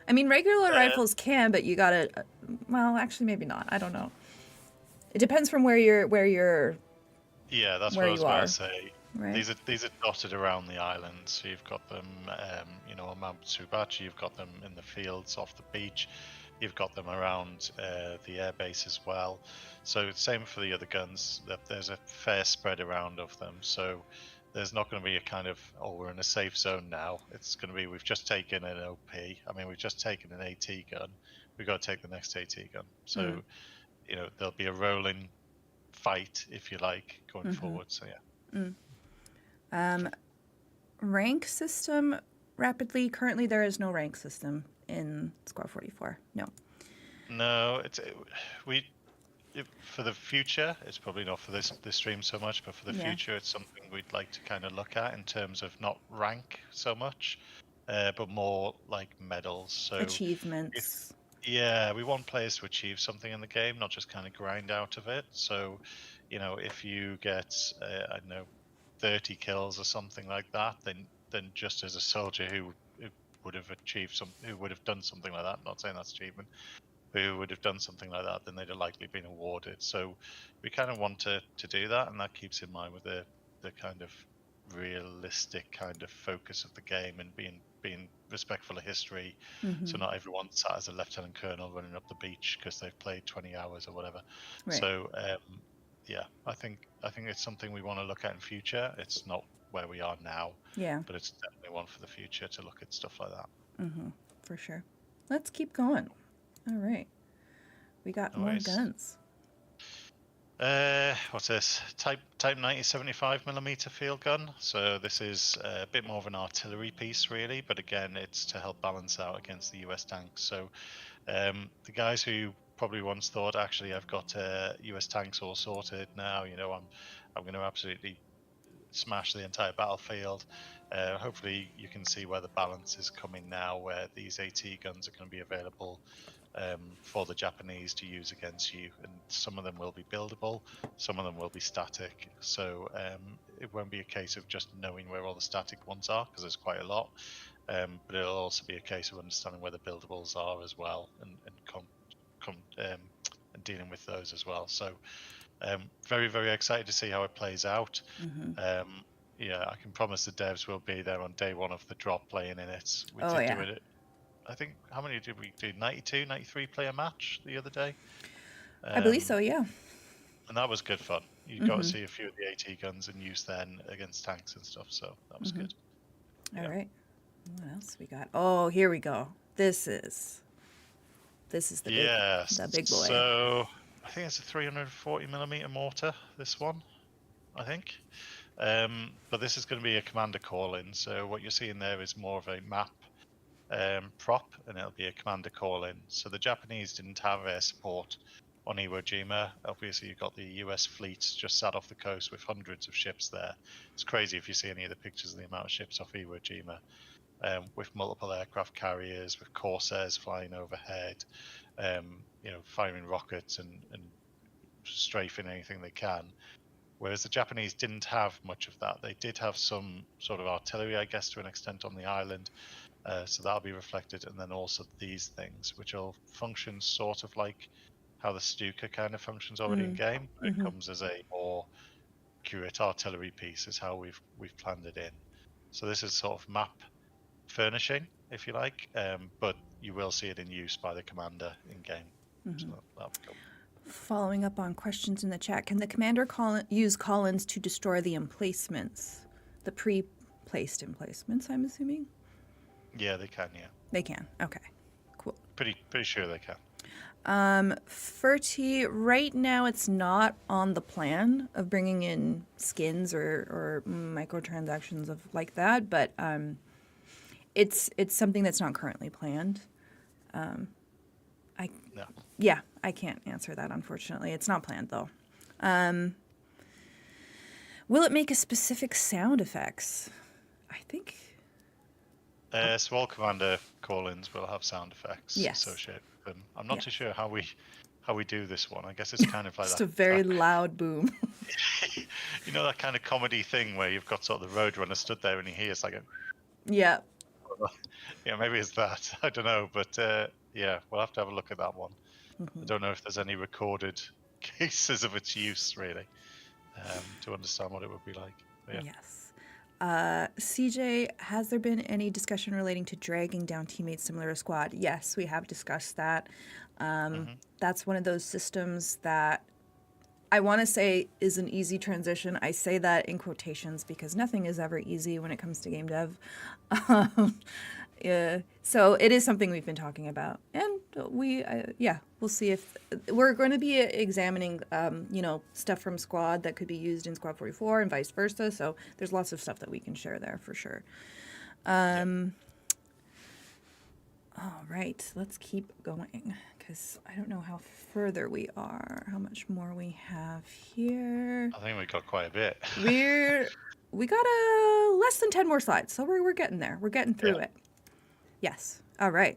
I mean, regular rifles can, but you gotta. Well, actually, maybe not. I don't know. It depends from where you're. Yeah, that's where what I was you about are. to say. Right. These are dotted around the island. So you've got them, you know, on Mount Tsubachi. You've got them in the fields off the beach. You've got them around the airbase as well. So same for the other guns. There's a fair spread around of them. So there's not going to be a kind of, oh, we're in a safe zone now. It's going to be, we've just taken an OP. I mean, we've just taken an AT gun. We've got to take the next AT gun. So, you know, there'll be a rolling fight, if you like, going forward. So yeah. Rank system rapidly. Currently, there is no rank system in Squad 44. No, for the future, it's probably not for this stream so much, but for the future, it's something we'd like to kind of look at in terms of not rank so much, but more like medals. So achievements. Yeah, we want players to achieve something in the game, not just kind of grind out of it. So, if you get, I don't know, 30 kills or something like that, then just as a soldier who would have who would have done something like that, not saying that's achievement, but who would have done something like that, then they'd have likely been awarded. So we kind of want to do that, and that keeps in mind with the kind of realistic kind of focus of the game and being respectful of history. So not everyone sat as a lieutenant colonel running up the beach because they've played 20 hours or whatever. Right. So yeah, I think it's something we want to look at in future. It's not where we are now, Yeah. but it's definitely one for the future to look at stuff like that. For sure. Let's keep going. All right. We got No more worries. guns. What's this? Type 90 75mm field gun. So this is a bit more of an artillery piece, really, but again, it's to help balance out against the US tanks. So the guys who probably once thought, actually, I've got US tanks all sorted now. I'm going to absolutely smash the entire battlefield. Hopefully, you can see where the balance is coming now, where these AT guns are going to be available for the Japanese to use against you, and some of them will be buildable, some of them will be static. So it won't be a case of just knowing where all the static ones are, because there's quite a lot. But it'll also be a case of understanding where the buildables are as well, and dealing with those as well. So very, very excited to see how it plays out. Yeah, I can promise the devs will be there on day one of the drop playing in it. We Oh, did yeah. do it. I think, how many did we do? 92, 93 player match the other day. I believe so, yeah. And that was good fun. You got to see a few of the AT guns in use then against tanks and stuff. So that was good. All Yeah. right. What else we got? Oh, here we go. This is the big boy. So I think it's a 340mm mortar, this one, I think. But this is going to be a commander call-in. So what you're seeing there is more of a map prop, and it'll be a commander call-in. So the Japanese didn't have air support on Iwo Jima. Obviously, you've got the US fleet just sat off the coast with hundreds of ships there. It's crazy if you see any of the pictures of the amount of ships off Iwo Jima, with multiple aircraft carriers, with Corsairs flying overhead, firing rockets and strafing anything they can. Whereas the Japanese didn't have much of that. They did have some sort of artillery, I guess, to an extent on the island. So that'll be reflected. And then also these things, which will function sort of like how the Stuka kind of functions already in game. But it comes as a more accurate artillery piece is how we've planned it in. So this is sort of map furnishing, if you like. But you will see it in use by the commander in game. So that'll be cool. Following up on questions in the chat, can the commander use call-ins to destroy the emplacements? The pre-placed emplacements, I'm assuming? Yeah, they can, yeah. They can. Okay. Cool. Pretty sure they can. Fertie, right now it's not on the plan of bringing in skins or microtransactions of like that, but it's something that's not currently planned. No. Yeah, I can't answer that, unfortunately. It's not planned, though. Will it make a specific sound effects? I think... So all commander call-ins will have sound effects Yes. associated with them. I'm not Yeah. too sure how we do this one. I guess it's kind of like Just that. a very loud boom. You know that kind of comedy thing where you've got sort of the roadrunner stood there and he hears like a... Yeah. Yeah, maybe it's that. I don't know. But yeah, we'll have to have a look at that one. I don't know if there's any recorded cases of its use, really, to understand what it would be like. But yeah. Yes. CJ, has there been any discussion relating to dragging down teammates similar to squad? Yes, we have discussed that. That's one of those systems that I want to say is an easy transition. I say that in quotations because nothing is ever easy when it comes to game dev. Yeah, so it is something we've been talking about, and we'll see if we're going to be examining, stuff from Squad that could be used in Squad 44 and vice versa. So there's lots of stuff that we can share there for sure. All right, let's keep going because I don't know how further we are, how much more we have here. I think we got quite a bit. We got less than 10 more slides, so we're getting there. We're getting through it. Yes. All right.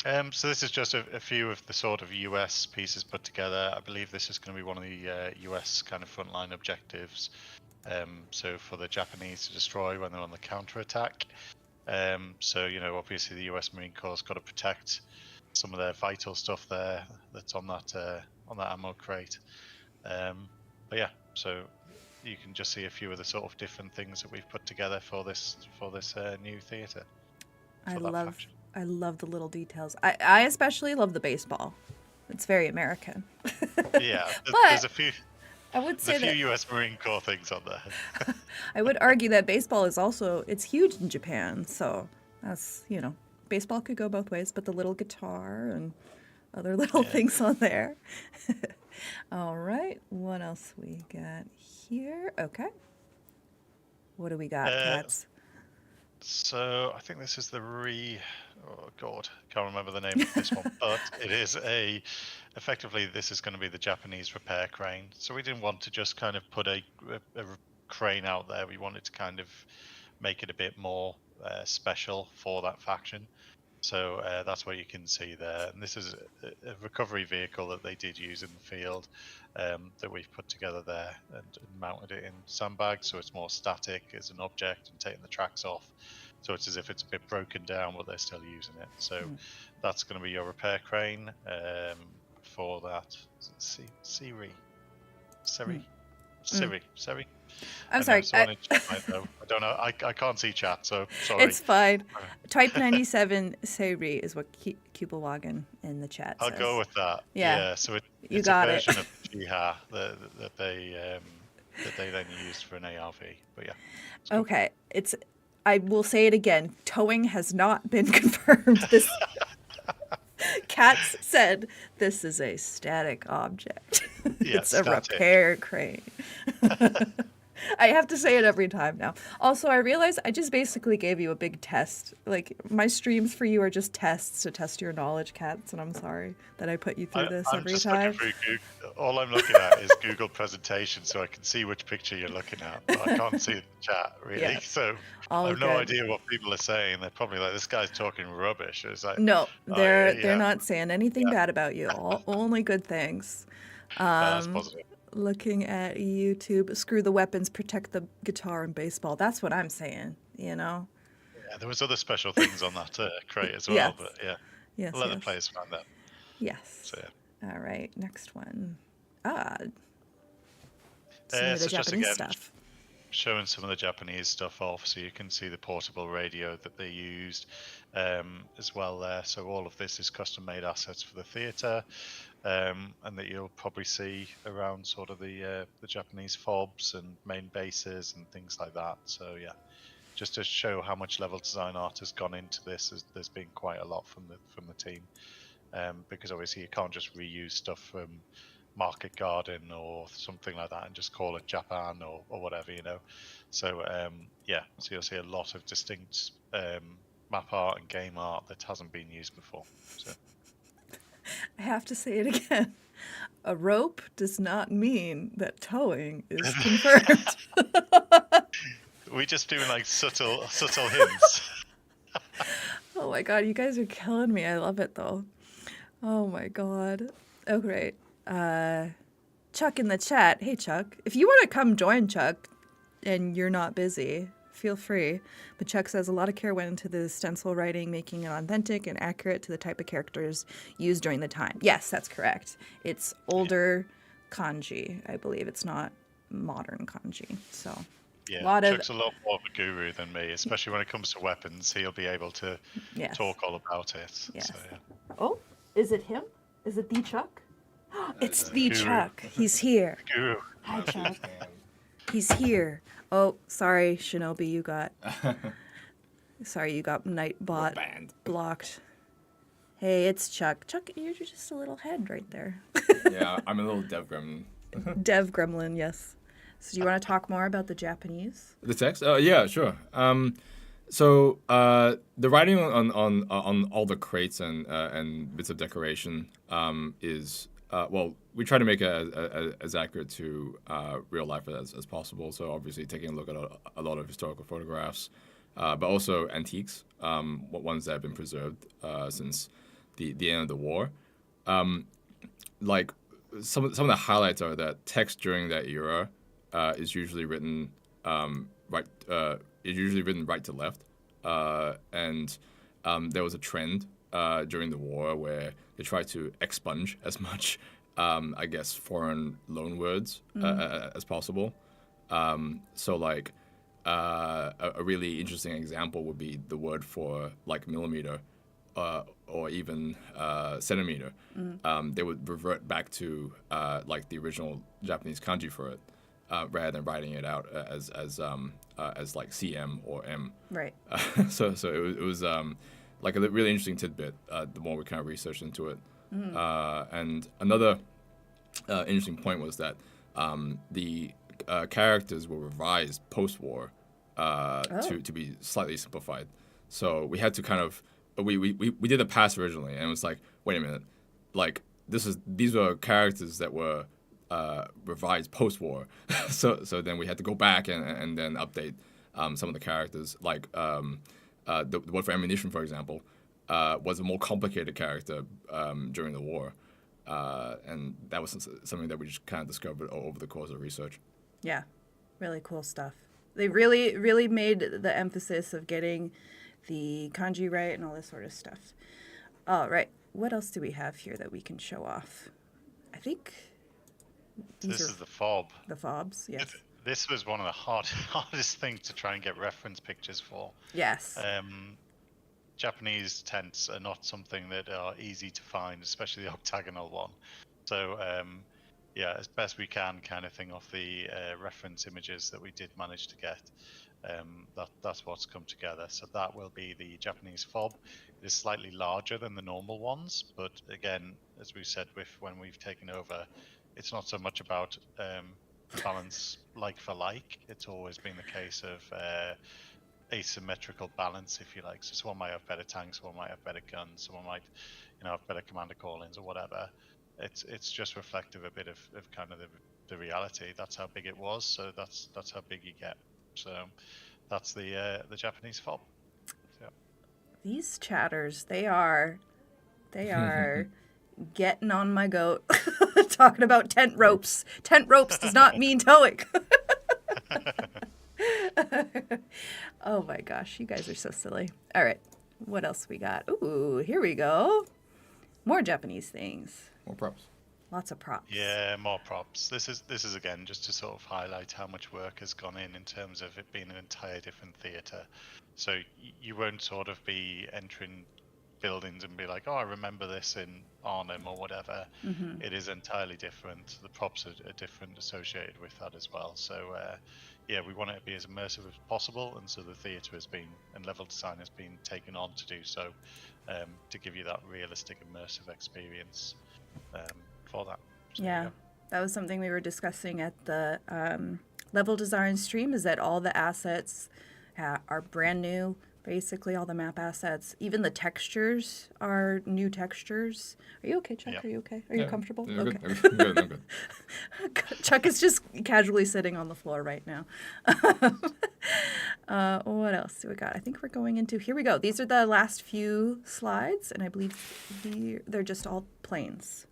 So this is just a few of the sort of US pieces put together. I believe this is going to be one of the US kind of frontline objectives. So for the Japanese to destroy when they're on the counterattack. So obviously the US Marine Corps got to protect some of their vital stuff there that's on that ammo crate. But yeah, so you can just see a few of the sort of different things that we've put together for this new theater. I love the little details. I especially love the baseball. It's very American. Yeah, But there's a few. I would say There's a few that US Marine Corps things on there. I would argue that baseball is also it's huge in Japan. So that's baseball could go both ways. But the little guitar and other little things on there. All right, what else we got here? Okay, what do we got, Katz? So I think this is the oh god, can't remember the name of this one, but it is effectively this is going to be the Japanese repair crane. So we didn't want to just kind of put a crane out there. We wanted to kind of make it a bit more special for that faction. So that's what you can see there. And this is a recovery vehicle that they did use in the field that we've put together there and mounted it in sandbags, so it's more static as an object and taking the tracks off. So it's as if it's a bit broken down, but they're still using it. So that's going to be your repair crane for that. Siri. I'm sorry. I don't know. I can't see chat, so sorry. It's fine. Type 97 Seiri is what Cupelwagen in the chat says. I'll go with that. Yeah. So You it's got a it. version of Jiha that they then used for an ARV. But yeah. It's cool. Okay. I will say it again. Towing has not been confirmed. This Katz said this is a static object. Yeah, It's a static. repair crane. I have to say it every time now. Also, I realize I just basically gave you a big test. Like, my streams for you are just tests to test your knowledge, Katz, and I'm sorry that I put you through this I'm every just time. looking through Google. All I'm looking at is Google presentation, so I can see which picture you're looking at. But I can't see the chat, really. Yeah. So All I have no good. idea what people are saying. They're probably like, this guy's talking rubbish. It's like, No, oh, they're yeah, not saying anything bad about you. Only good things. that's positive. Looking at YouTube, screw the weapons, protect the guitar and baseball. That's what I'm saying, Yeah, there was other special things on that crate as well, Yes. but yeah. Yes, I'll let the yes. players find that. Yes. So yeah. All right, next one. Some of the So just Japanese again, stuff. showing some of the Japanese stuff off, so you can see the portable radio that they used as well there. So all of this is custom-made assets for the theatre, and that you'll probably see around sort of the Japanese FOBs and main bases and things like that. So yeah, just to show how much level design art has gone into this, there's been quite a lot from the team, because obviously you can't just reuse stuff from Market Garden or something like that and just call it Japan or whatever, So yeah, so you'll see a lot of distinct map art and game art that hasn't been used before. So I have to say it again. A rope does not mean that towing is confirmed. we just do like subtle hints. Oh my god, you guys are killing me. I love it though. Oh my god. Oh great. Chuck in the chat. Hey Chuck, if you want to come join Chuck and you're not busy, feel free. But Chuck says a lot of care went into the stencil writing, making it authentic and accurate to the type of characters used during the time. Yes, that's correct. It's older kanji, I believe. It's not modern kanji. So yeah, Chuck's a lot more of a guru than me, especially when it comes to weapons. He'll be able to talk all about it. Yes. So, yeah. Oh, is it him? Is it the Chuck? It's the Guru. Chuck. He's here. Guru. Hi, Chuck. He's here. Oh, sorry, Shinobi, you got Nightbot blocked. Hey, it's Chuck. Chuck, you're just a little head right there. Yeah, I'm a little dev gremlin. Dev gremlin, yes. So do you want to talk more about the Japanese? The text? Yeah, sure. So the writing on all the crates and bits of decoration is we try to make it as accurate to real life as possible. So obviously taking a look at a lot of historical photographs, but also antiques, ones that have been preserved since the end of the war. Like some of the highlights are that text during that era is usually written right to left, and there was a trend during the war where they tried to expunge as much, I guess, foreign loan words as possible. So like a really interesting example would be the word for like millimeter or even centimeter. They would revert back to like the original Japanese kanji for it, rather than writing it out as like cm or m. Right. So it was like a really interesting tidbit. The more we kind of researched into it, and another interesting point was that the characters were revised post-war to be slightly simplified. So we had to kind of we did a pass originally, and it was like, wait a minute, like these were characters that were revised post-war. so then we had to go back and then update some of the characters, like the one for ammunition, for example, was a more complicated character during the war. And that was something that we just kind of discovered over the course of research. Yeah, really cool stuff. They really, really made the emphasis of getting the kanji right and all this sort of stuff. All right, what else do we have here that we can show off? I think This is the fob. The fobs, yes. This was one of the hardest things to try and get reference pictures for. Yes. Japanese tents are not something that are easy to find, especially the octagonal one. So yeah, as best we can, kind of thing off the reference images that we did manage to get. That's what's come together. So that will be the Japanese fob. It is slightly larger than the normal ones, but again, as we said when we've taken over, it's not so much about balance like for like. It's always been the case of asymmetrical balance, if you like. So someone might have better tanks, someone might have better guns, someone might, have better commander call-ins or whatever. It's just reflective a bit of kind of the reality. That's how big it was. So that's how big you get. So that's the Japanese fob. So. These chatters, they are getting on my goat, talking about tent ropes. Tent ropes does not mean towing. Oh my gosh, you guys are so silly. All right, what else we got? Ooh, here we go. More Japanese things. More props. Lots of props. Yeah, more props. This is again just to sort of highlight how much work has gone in terms of it being an entire different theatre. So you won't sort of be entering buildings and be like, oh, I remember this in Arnhem or whatever. Mm-hmm. It is entirely different. The props are different associated with that as well. So yeah, we want it to be as immersive as possible, and so the theatre has been, and level design has been taken on to do so, to give you that realistic immersive experience for that. So, yeah, that was something we were discussing at the level design stream, is that all the assets are brand new. Basically, all the map assets, even the textures are new textures. Are you okay, Chuck? Yeah. Are you okay? Are you comfortable? Yeah, okay. I'm good. Chuck is just casually sitting on the floor right now. What else do we got? I think we're going into, here we go. These are the last few slides, and I believe they're just all planes.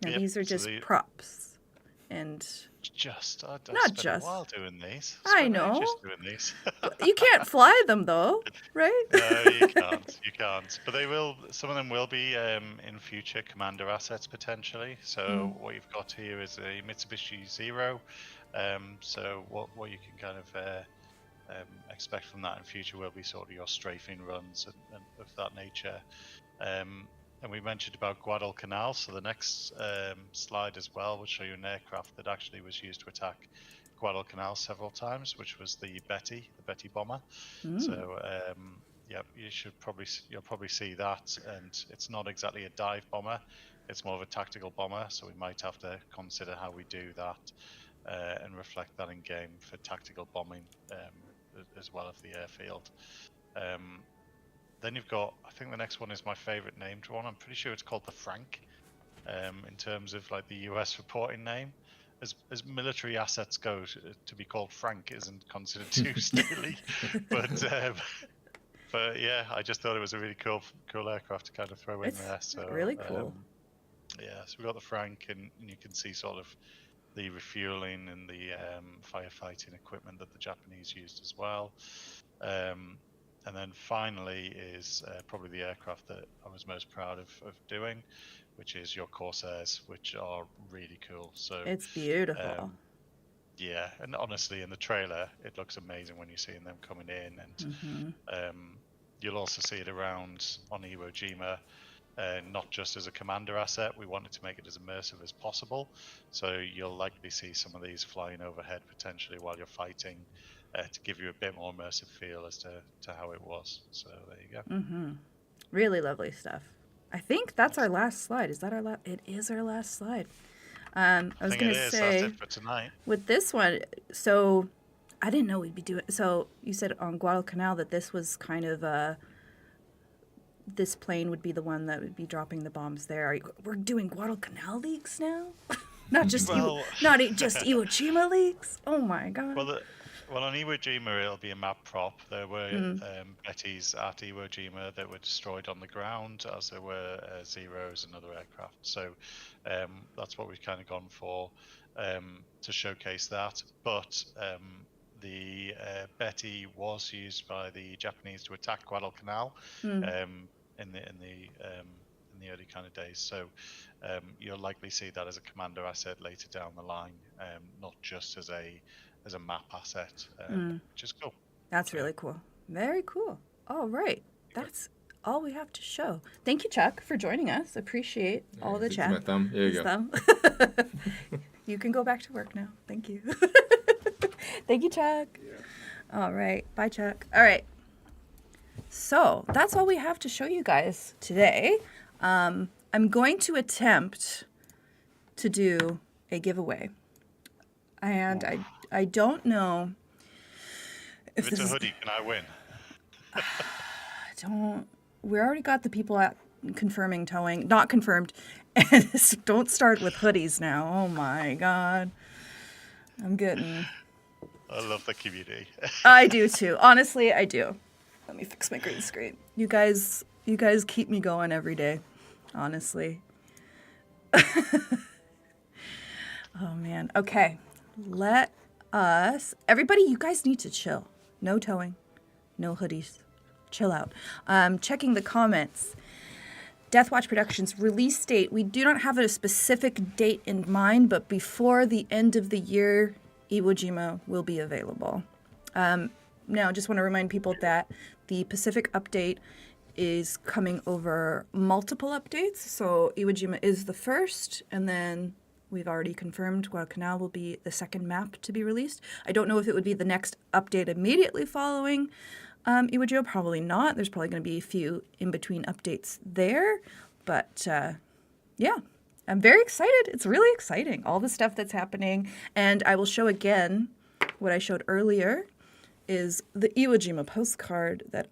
Now, these are just props. And I spent a while doing these. I know. Just doing these. You can't fly them though, right? No, you can't. But they will. Some of them will be in future commander assets potentially. So what you've got here is a Mitsubishi Zero. So what you can kind of expect from that in future will be sort of your strafing runs and of that nature. And we mentioned about Guadalcanal, so the next slide as well will show you an aircraft that actually was used to attack Guadalcanal several times, which was the Betty bomber. So yeah, you'll probably see that, and it's not exactly a dive bomber; it's more of a tactical bomber. So we might have to consider how we do that and reflect that in game for tactical bombing as well as the airfield. Then you've got, I think the next one is my favorite named one. I'm pretty sure it's called the Frank, in terms of like the US reporting name. As military assets go, to be called Frank isn't considered too steely, but But yeah, I just thought it was a really cool aircraft to kind of throw in It's there. So really cool. yeah, so we got the Frank, and you can see sort of the refueling and the firefighting equipment that the Japanese used as well. And then finally is probably the aircraft that I was most proud of doing, which is your Corsairs, which are really cool. So It's beautiful. yeah, and honestly, in the trailer, it looks amazing when you're seeing them coming in, and you'll also see it around on Iwo Jima. Not just as a commander asset, we wanted to make it as immersive as possible. So you'll likely see some of these flying overhead potentially while you're fighting to give you a bit more immersive feel as to how it was. So there you go. Really lovely stuff. I think that's our last slide. Is that our last? It is our last slide. I was think going it to is. say That's it for tonight. with this one, so I didn't know we'd be doing. So you said on Guadalcanal that this was kind of this plane would be the one that would be dropping the bombs there. We're doing Guadalcanal leaks now, not just Well- just Iwo Jima leaks. Oh my god. Well, on Iwo Jima, it'll be a map prop. There were Bettys at Iwo Jima that were destroyed on the ground, as there were Zeros and other aircraft. So that's what we've kind of gone for to showcase that. But the Betty was used by the Japanese to attack Guadalcanal in the early kind of days. So you'll likely see that as a commander asset later down the line, not just as a map asset, which is cool. That's really cool. Very cool. All right. That's all we have to show. Thank you, Chuck, for joining us. Appreciate all the It's chat. my thumb. Here you His go. thumb. You can go back to work now. Thank you. Thank you, Chuck. Yeah. All right. Bye, Chuck. All right. So that's all we have to show you guys today. I'm going to attempt to do a giveaway. And I don't know If it's a hoodie, can I win? we already got the people at confirming towing, not confirmed. And don't start with hoodies now. Oh my god. I love the community. I do too. Honestly, I do. Let me fix my green screen. You guys keep me going every day. Honestly. Oh man. Okay. Everybody, you guys need to chill. No towing. No hoodies. Chill out. Checking the comments. Deathwatch Productions release date. We do not have a specific date in mind, but before the end of the year, Iwo Jima will be available. Now, just want to remind people that the Pacific update is coming over multiple updates. So Iwo Jima is the first, and then we've already confirmed Guadalcanal will be the second map to be released. I don't know if it would be the next update immediately following Iwo Jima. Probably not. There's probably going to be a few in-between updates there. But yeah, I'm very excited. It's really exciting, all the stuff that's happening. And I will show again what I showed earlier is the Iwo Jima postcard that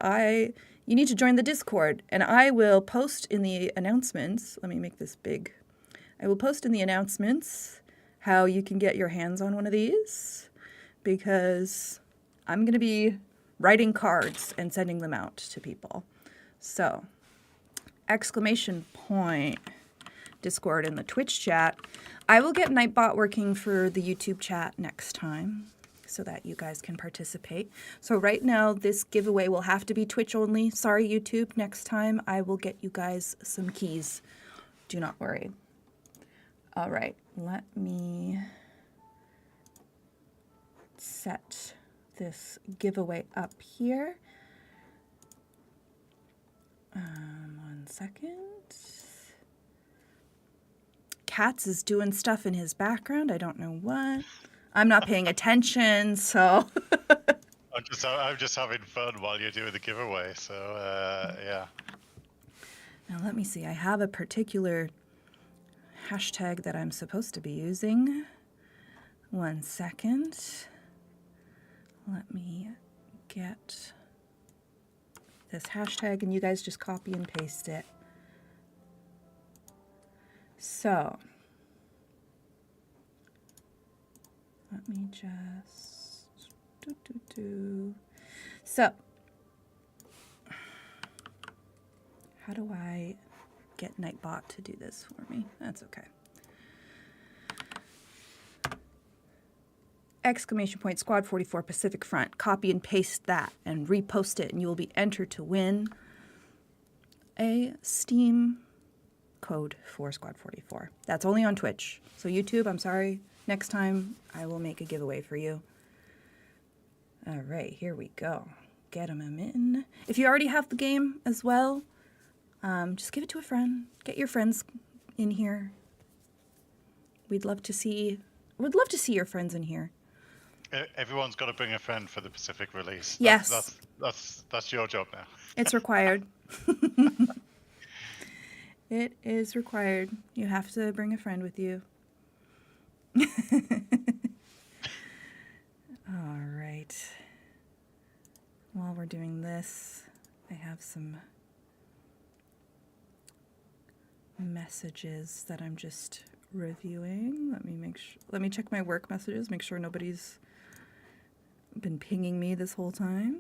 you need to join the Discord. And I will post in the announcements. Let me make this big. I will post in the announcements how you can get your hands on one of these, because I'm going to be writing cards and sending them out to people. So, ! Discord in the Twitch chat. I will get Nightbot working for the YouTube chat next time so that you guys can participate. So right now, this giveaway will have to be Twitch only. Sorry, YouTube. Next time, I will get you guys some keys. Do not worry. All right, let me set this giveaway up here. 1 second. Katz is doing stuff in his background. I don't know what. I'm not paying attention, so. I'm just having fun while you're doing the giveaway. So yeah. Now let me see. I have a particular hashtag that I'm supposed to be using. 1 second. Let me get this hashtag and you guys just copy and paste it. So, let me just So, How do I get Nightbot to do this for me? That's okay. Exclamation point Squad 44 Pacific Front. Copy and paste that and repost it, and you will be entered to win a Steam code for Squad 44. That's only on Twitch. So YouTube, I'm sorry. Next time I will make a giveaway for you. All right, here we go. Get them in. If you already have the game as well, just give it to a friend. Get your friends in here. We'd love to see your friends in here. Everyone's got to bring a friend for the Pacific release. Yes. That's your job now. It's required. It is required. You have to bring a friend with you. All right. While we're doing this, I have some messages that I'm just reviewing. Let me check my work messages, make sure nobody's been pinging me this whole time.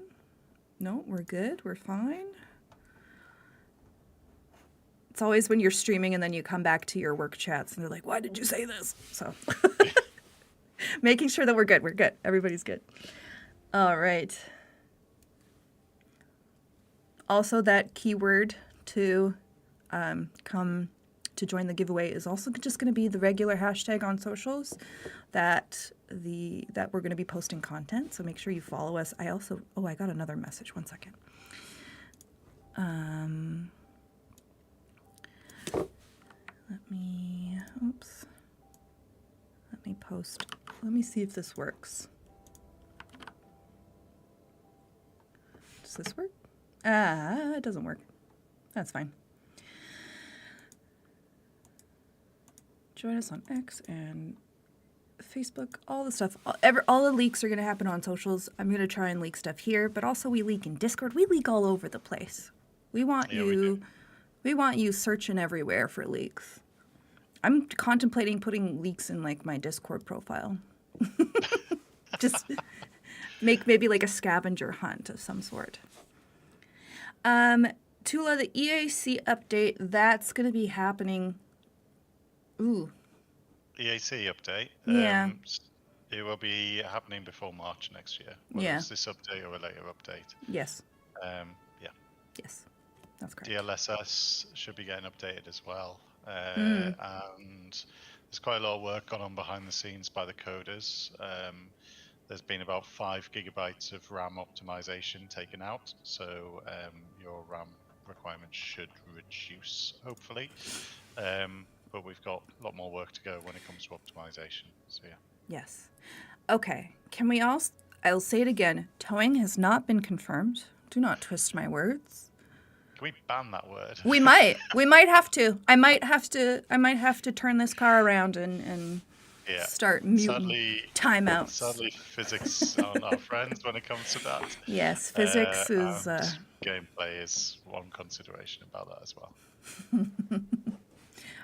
No, we're good. We're fine. It's always when you're streaming and then you come back to your work chats and they're like, why did you say this? So making sure that we're good. We're good. Everybody's good. All right. Also, that keyword to come to join the giveaway is also just going to be the regular hashtag on socials that we're going to be posting content. So make sure you follow us. I got another message. One second. Let me post. Let me see if this works. Does this work? It doesn't work. That's fine. Join us on X and Facebook, all the stuff. All the leaks are going to happen on socials. I'm going to try and leak stuff here, but also we leak in Discord. We leak all over the place. We want you searching everywhere for leaks. I'm contemplating putting leaks in like my Discord profile. Just make maybe like a scavenger hunt of some sort. Tula, the EAC update, that's going to be happening. Ooh. EAC update. Yeah. It will be happening before March next year. Whether it's this update or a later update. Yes. Yeah. Yes. That's correct. DLSS should be getting updated as well. And there's quite a lot of work gone on behind the scenes by the coders. There's been about 5 gigabytes of RAM optimization taken out, so your RAM requirements should reduce, hopefully. But we've got a lot more work to go when it comes to optimization. So yeah. Yes. Okay. Can we all? I'll say it again. Towing has not been confirmed. Do not twist my words. Can we ban that word? We might. We might have to. I might have to turn this car around and start muting timeouts. Sadly, physics aren't our friends when it comes to that. Yes, physics is. Gameplay is one consideration about that as well.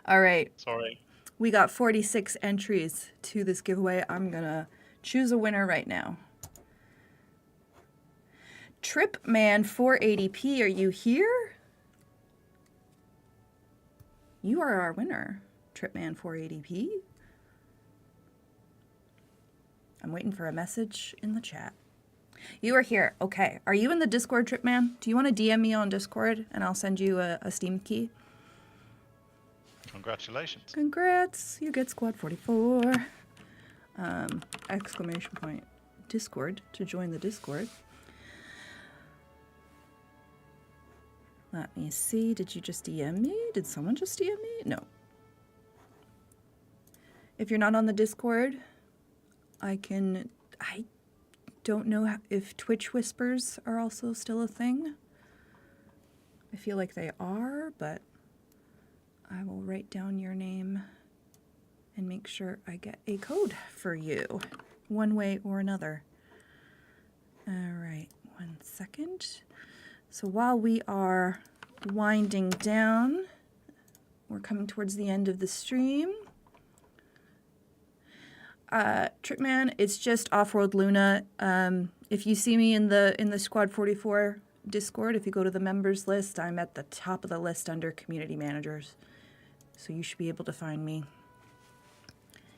All right. Sorry. We got 46 entries to this giveaway. I'm going to choose a winner right now. Tripman 480p, are you here? You are our winner, Tripman 480p. I'm waiting for a message in the chat. You are here. Okay. Are you in the Discord, Tripman? Do you want to DM me on Discord and I'll send you a Steam key? Congratulations. Congrats. You get Squad 44. Exclamation point. Discord to join the Discord. Let me see. Did you just DM me? Did someone just DM me? No. If you're not on the Discord, I don't know if Twitch whispers are also still a thing. I feel like they are, but I will write down your name and make sure I get a code for you, one way or another. All right, 1 second. So while we are winding down, we're coming towards the end of the stream. Tripman, it's just Off-World Luna. If you see me in the Squad 44 Discord, if you go to the members list, I'm at the top of the list under community managers. So you should be able to find me.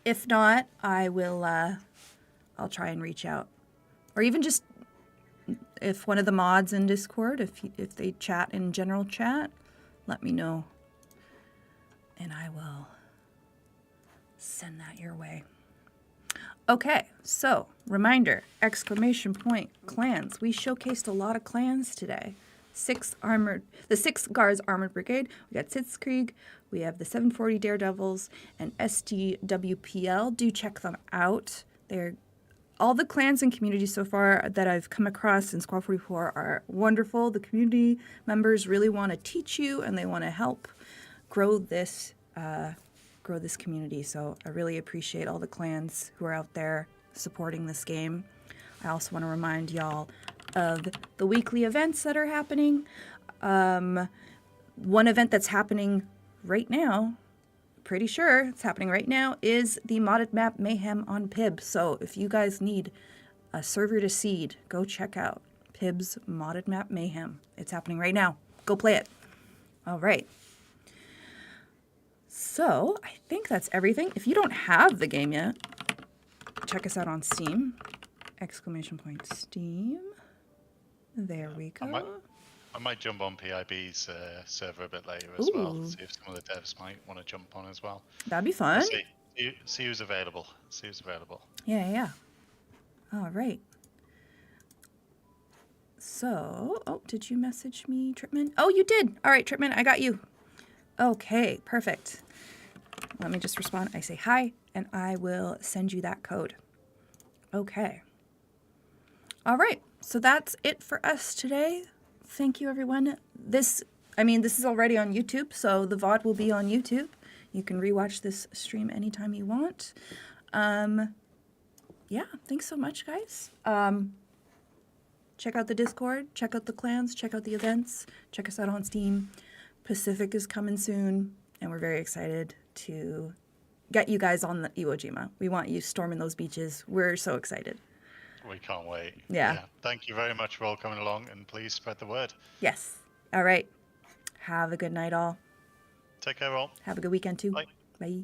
If not, I will, I'll try and reach out. Or even just, if one of the mods in Discord, if they chat in general chat, let me know. And I will send that your way. Okay, so reminder, exclamation point, clans. We showcased a lot of clans today. The 6 Guards Armored Brigade, we got Sitzkrieg, we have the 740 Daredevils, and SDWPL. Do check them out. They're all the clans and communities so far that I've come across in Squad 44 are wonderful. The community members really want to teach you and they want to help grow this community. So I really appreciate all the clans who are out there supporting this game. I also want to remind y'all of the weekly events that are happening. One event that's happening right now, pretty sure it's happening right now, is the modded map Mayhem on Pib. So if you guys need a server to seed, go check out Pib's modded map Mayhem. It's happening right now. Go play it. All right. So I think that's everything. If you don't have the game yet, check us out on Steam. Exclamation point Steam. There we go. I might jump on PIB's server a bit later as well. See if some of the devs might want to jump on as well. That'd be fun. See who's available. Yeah. All right. So, did you message me, Tripman? Oh, you did. All right, Tripman, I got you. Okay, perfect. Let me just respond. I say hi, and I will send you that code. Okay. All right. So that's it for us today. Thank you, everyone. This is already on YouTube, so the VOD will be on YouTube. You can rewatch this stream anytime you want. Yeah, thanks so much, guys. Check out the Discord, check out the clans, check out the events, check us out on Steam. Pacific is coming soon, and we're very excited to get you guys on the Iwo Jima. We want you storming those beaches. We're so excited. We can't wait. Yeah. Thank you very much for all coming along, and please spread the word. Yes. All right. Have a good night, all. Take care, all. Have a good weekend, too. Bye. Bye.